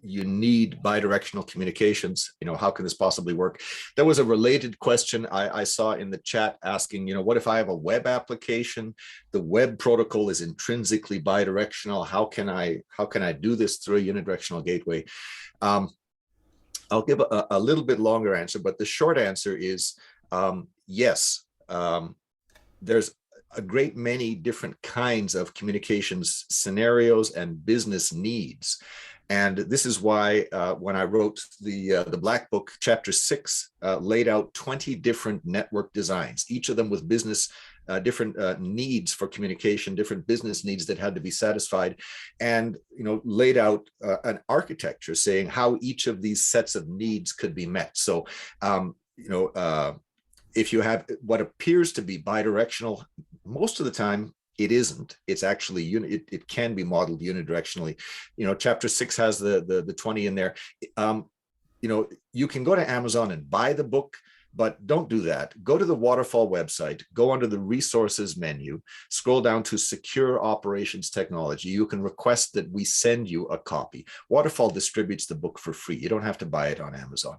you need bidirectional communications. How can this possibly work? There was a related question I saw in the chat asking, what if I have a web application? The web protocol is intrinsically bidirectional. How can I do this through a unidirectional gateway? I'll give a little bit longer answer, but the short answer is yes. There's a great many different kinds of communications scenarios and business needs. And this is why when I wrote the Black Book, Chapter 6 laid out 20 different network designs, each of them with business different needs for communication, different business needs that had to be satisfied, and laid out an architecture saying how each of these sets of needs could be met. So if you have what appears to be bidirectional, most of the time it isn't. It's actually it can be modeled unidirectionally. Chapter 6 has the 20 in there. You can go to Amazon and buy the book, but don't do that. Go to the Waterfall website, go under the resources menu, scroll down to secure operations technology. You can request that we send you a copy. Waterfall distributes the book for free. You don't have to buy it on Amazon.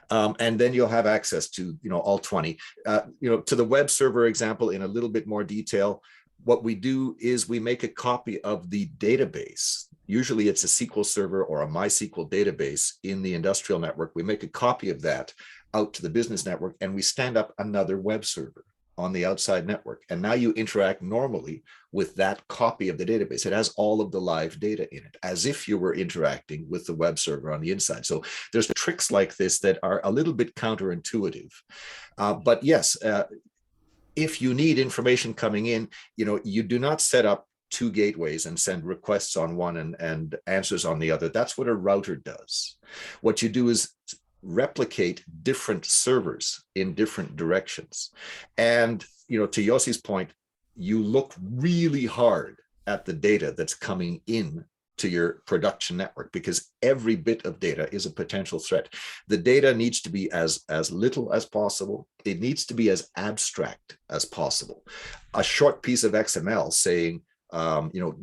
And then you'll have access to all 20. To the web server example in a little bit more detail, what we do is we make a copy of the database. Usually it's a SQL server or a MySQL database in the industrial network. We make a copy of that out to the business network, and we stand up another web server on the outside network. And now you interact normally with that copy of the database. It has all of the live data in it, as if you were interacting with the web server on the inside. So there's tricks like this that are a little bit counterintuitive. But yes, if you need information coming in, you do not set up 2 gateways and send requests on one and answers on the other. That's what a router does. What you do is replicate different servers in different directions. And, to Yossi's point, you look really hard at the data that's coming in to your production network, because every bit of data is a potential threat. The data needs to be as little as possible. It needs to be as abstract as possible. A short piece of XML saying,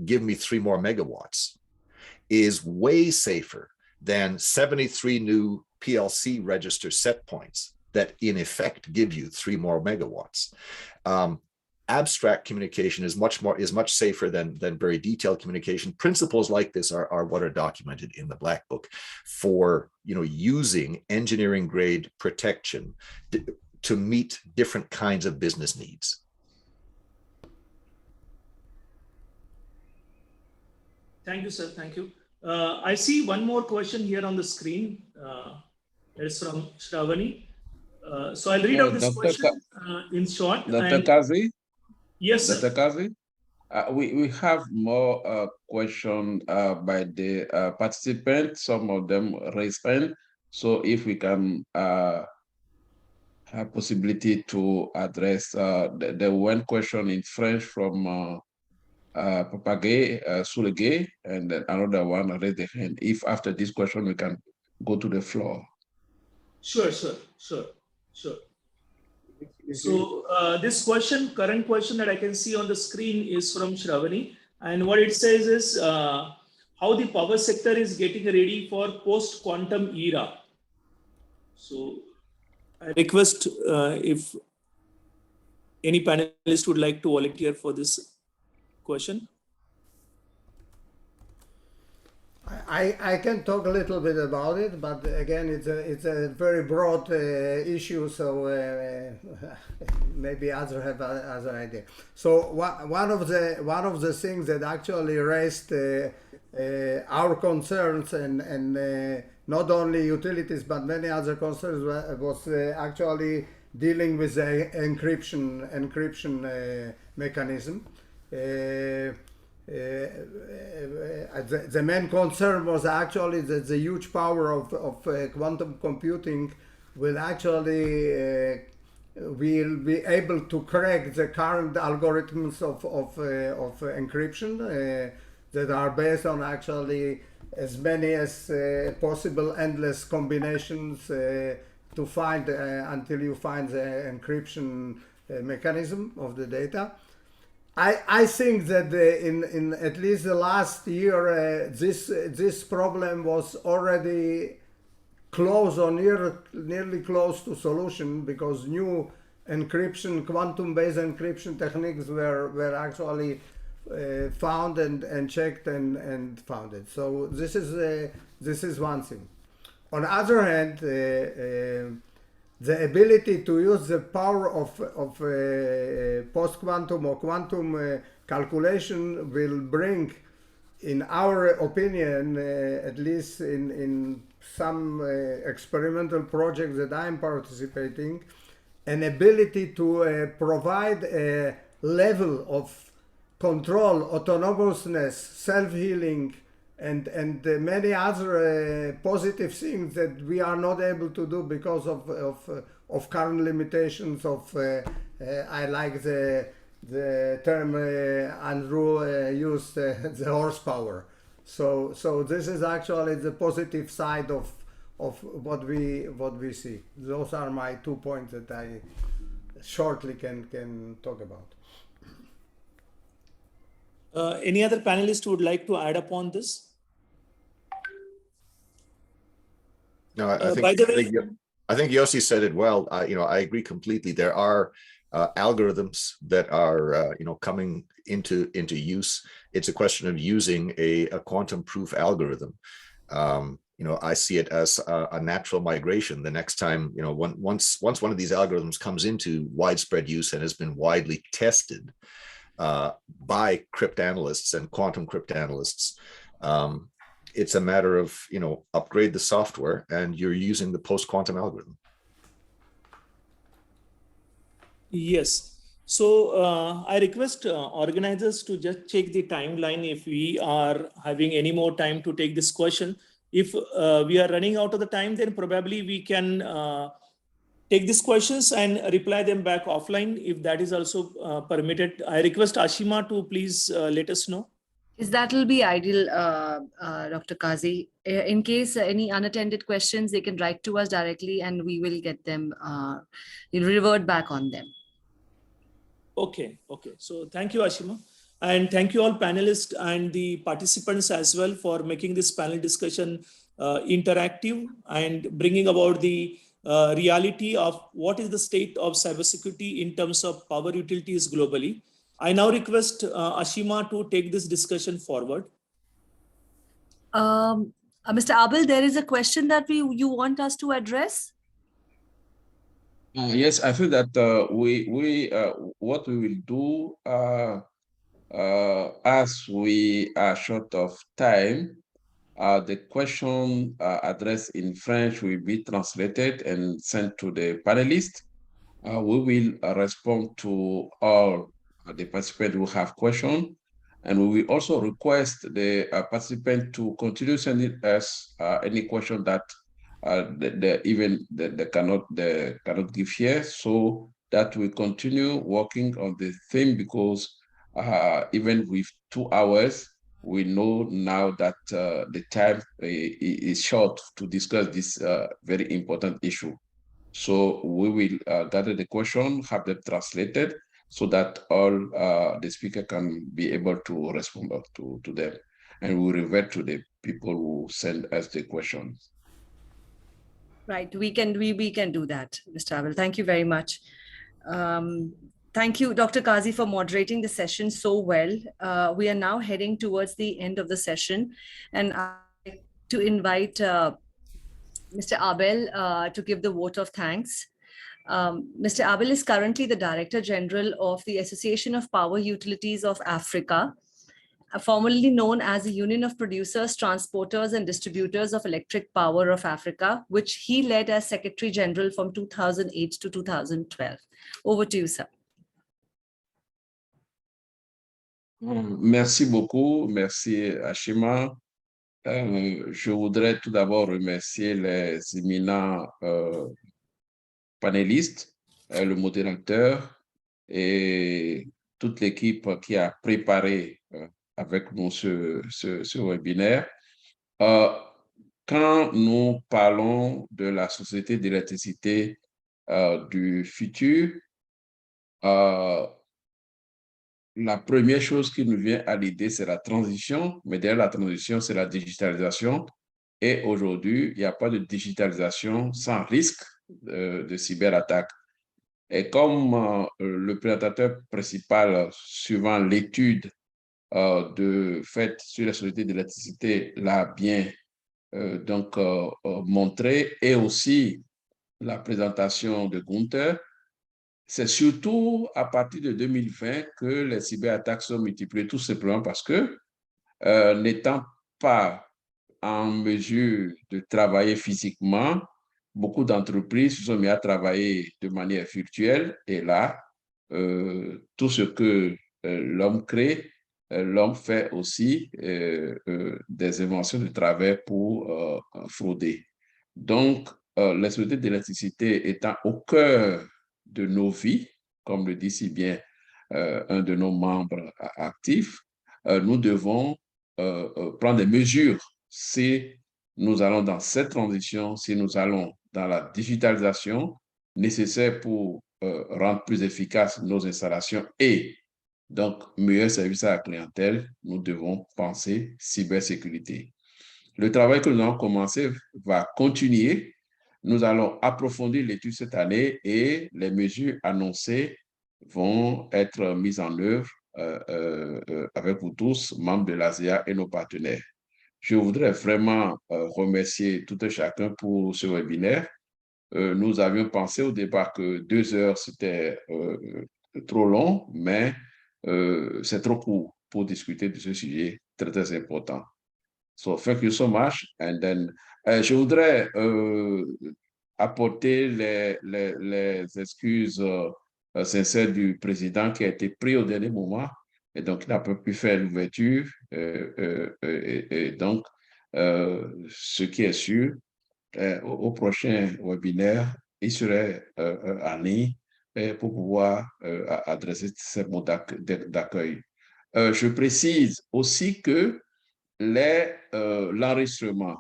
give me 3 more megawatts is way safer than 73 new PLC register set points that in effect give you 3 more megawatts. Abstract communication is much safer than very detailed communication. Principles like this are what are documented in the Black Book for using engineering grade protection to meet different kinds of business needs. Thank you, sir. Thank you. I see one more question here on the screen. It's from Shravani. So I'll read out this question in short. Dr. Kazi? Yes, sir. Dr. Kazi? We have more questions by the participants. Some of them raised hand. So if we can have possibility to address the one question in French from Papagay Soulegay, and then another one raised the hand. If after this question we can go to the floor. Sure. So this current question that I can see on the screen is from Shravani, and what it says is how the power sector is getting ready for post-quantum era. So I request if any panelist would like to volunteer for this question. I can talk a little bit about it, but again, it's a very broad issue, so maybe others have other idea. So one of the things that actually raised our concerns and not only utilities but many other concerns was actually dealing with the encryption mechanism. The main concern was actually that the huge power of quantum computing will actually will be able to crack the current algorithms of encryption that are based on actually as many as possible endless combinations to find until you find the encryption mechanism of the data. I think that in at least the last year, this problem was already close or nearly close to solution, because new encryption, quantum-based encryption techniques were actually found and checked and founded. So this is one thing. On the other hand, the ability to use the power of post-quantum or quantum calculation will bring, in our opinion, at least in some experimental projects that I'm participating, an ability to provide a level of control, autonomousness, self-healing, and many other positive things that we are not able to do because of current limitations of I like the term Andrew used, the horsepower. So this is actually the positive side of what we see. Those are my 2 points that I shortly can talk about. Any other panelists who would like to add upon this? No, I think Yossi said it well. I agree completely. There are algorithms that are coming into use. It's a question of using a quantum-proof algorithm. I see it as a natural migration. The next time, once one of these algorithms comes into widespread use and has been widely tested by cryptanalysts and quantum cryptanalysts, it's a matter of upgrade the software and you're using the post-quantum algorithm. Yes. So I request organizers to just check the timeline if we are having any more time to take this question. If we are running out of the time, then probably we can take these questions and reply them back offline, if that is also permitted. I request Ashima to please let us know. Yes, that will be ideal, Dr. Kazi. In case any unattended questions, they can write to us directly and we will get them, revert back on them. Okay. So thank you, Ashima. And thank you all panelists and the participants as well for making this panel discussion interactive and bringing about the reality of what is the state of cybersecurity in terms of power utilities globally. I now request Ashima to take this discussion forward. Mr. Abel, there is a question that you want us to address? Yes, I feel that what we will do as we are short of time, the question addressed in French will be translated and sent to the panelists. We will respond to all the participants who have questions, and we will also request the participant to continue sending us any question that they cannot give here, so that we continue working on the theme, because even with 2 hours, we know now that the time is short to discuss this very important issue. So we will gather the question, have them translated, so that all the speaker can be able to respond to them, and we'll revert to the people who send us the questions. Right, we can do that, Mr. Abel. Thank you very much. Thank you, Dr. Kazi, for moderating the session so well. We are now heading towards the end of the session, and I'd like to invite Mr. Abel to give the vote of thanks. Mr. Abel is currently the Director General of the Association of Power Utilities of Africa, formerly known as the Union of Producers, Transporters and Distributors of Electric Power of Africa, which he led as Secretary General from 2008 to 2012. Over to you, sir. Merci beaucoup, merci Ashima. Je voudrais tout d'abord remercier les éminents panélistes, le modérateur et toute l'équipe qui a préparé avec nous ce webinaire. Quand nous parlons de la société d'électricité du futur, la première chose qui nous vient à l'idée, c'est la transition, mais derrière la transition, c'est la digitalisation. Et aujourd'hui, il n'y a pas de digitalisation sans risque de cyberattaque. Et comme le présentateur principal, suivant l'étude faite sur la société d'électricité, l'a bien montré, et aussi la présentation de Gunther, c'est surtout à partir de 2020 que les cyberattaques sont multipliées, tout simplement parce que n'étant pas en mesure de travailler physiquement, beaucoup d'entreprises se sont mis à travailler de manière virtuelle, et là, tout ce que l'homme crée, l'homme fait aussi des inventions de travers pour frauder. Donc, la société d'électricité étant au cœur de nos vies, comme le dit si bien un de nos membres actifs, nous devons prendre des mesures si nous allons dans cette transition, si nous allons dans la digitalisation nécessaire pour rendre plus efficaces nos installations et donc meilleur service à la clientèle. Nous devons penser cybersécurité. Le travail que nous avons commencé va continuer. Nous allons approfondir l'étude cette année et les mesures annoncées vont être mises en œuvre avec vous tous, membres de l'ASEA et nos partenaires. Je voudrais vraiment remercier tout et chacun pour ce webinaire. Nous avions pensé au départ que 2 heures, c'était trop long, mais c'est trop court pour discuter de ce sujet très, très important. So, thank you so much. And then, je voudrais apporter les excuses sincères du président qui a été pris au dernier moment et donc il n'a pas pu faire l'ouverture. Et donc, Ce qui est sûr, au prochain webinaire, il serait en ligne pour pouvoir adresser ces mots d'accueil. Je précise aussi que l'enregistrement,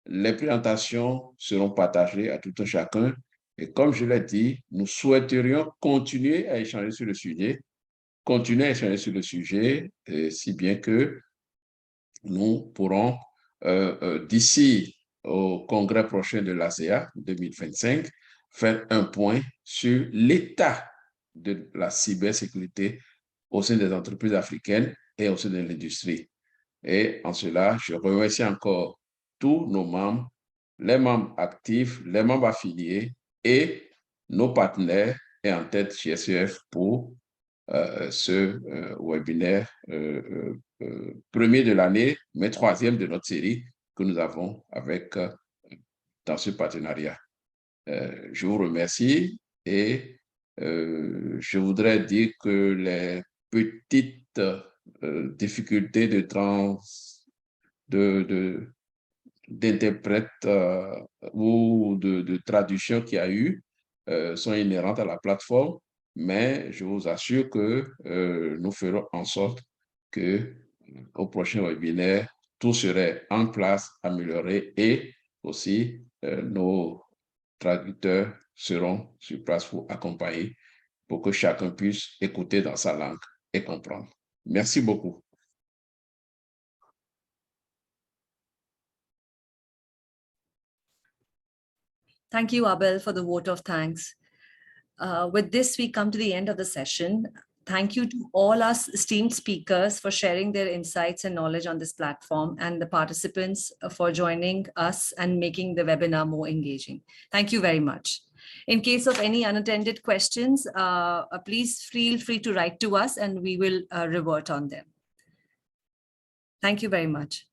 les présentations seront partagées à tout un chacun. Et comme je l'ai dit, nous souhaiterions continuer à échanger sur le sujet, si bien que nous pourrons, d'ici au congrès prochain de l'ASEA 2025, faire un point sur l'état de la cybersécurité au sein des entreprises africaines et au sein de l'industrie. Et en cela, je remercie encore tous nos membres, les membres actifs, les membres affiliés et nos partenaires et en tête GSEF pour ce webinaire premier de l'année, mais troisième de notre série que nous avons avec dans ce partenariat. Je vous remercie et je voudrais dire que les petites difficultés d'interprète ou de traduction qu'il y a eu sont inhérentes à la plateforme, mais je vous assure que nous ferons en sorte que au prochain webinaire, tout serait en place, amélioré et aussi nos traducteurs seront sur place pour accompagner pour que chacun puisse écouter dans sa langue et comprendre. Merci beaucoup. Thank you, Abel, for the vote of thanks. With this, we come to the end of the session. Thank you to all our esteemed speakers for sharing their insights and knowledge on this platform, and the participants for joining us and making the webinar more engaging. Thank you very much. In case of any unattended questions, please feel free to write to us and we will revert on them. Thank you very much.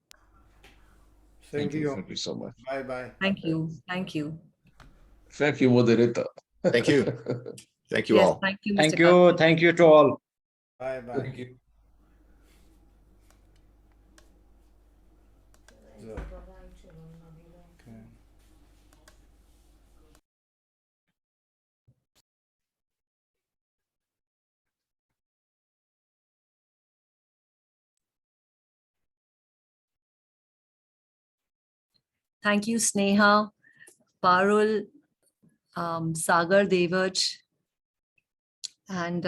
Thank you. Thank you so much. Bye-bye. Thank you. Thank you. Thank you, moderator. Thank you. Thank you Yes, all. thank you, Mr. Thank you. Kalyan. Thank you to all. Bye-bye. Thank you. Thank you, Sneha, Parul, Sagar, Devaj, and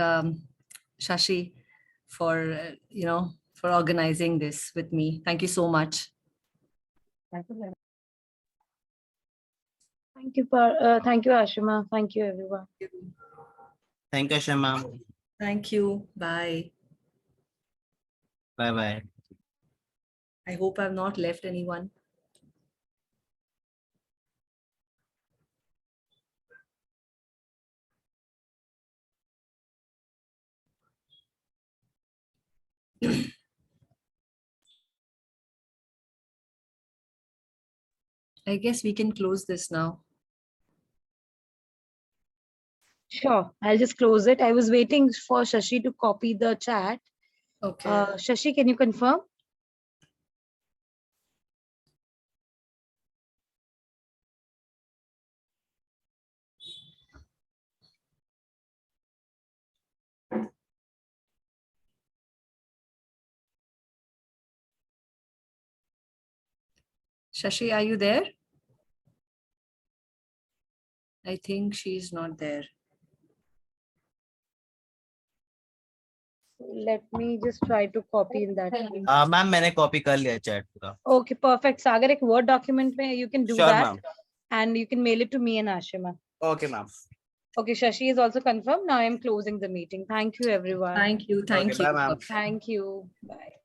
Shashi for, for organizing this with me. Thank you so much. Thank you, Ashima. Thank you, everyone. Thank you, Ashima. Thank you. Bye. Bye-bye. I hope I've not left anyone. I guess we can close this now. Sure, I'll just close it. I was waiting for Shashi to copy the chat. Okay. Shashi, can you confirm? Shashi, are you there? I think she's not there. Let me just try to copy in that. Ma'am मैंने copy कर लिया chat पूरा. Okay, perfect. Sagar, एक Word document में you can do Sure, that. ma'am. And you can mail it to me and Ashima. Okay, ma'am. Okay, Shashi is also confirmed. Now I'm closing the meeting. Thank you, everyone. Thank you. Thank Okay, you. bye, ma'am. Thank you. Bye.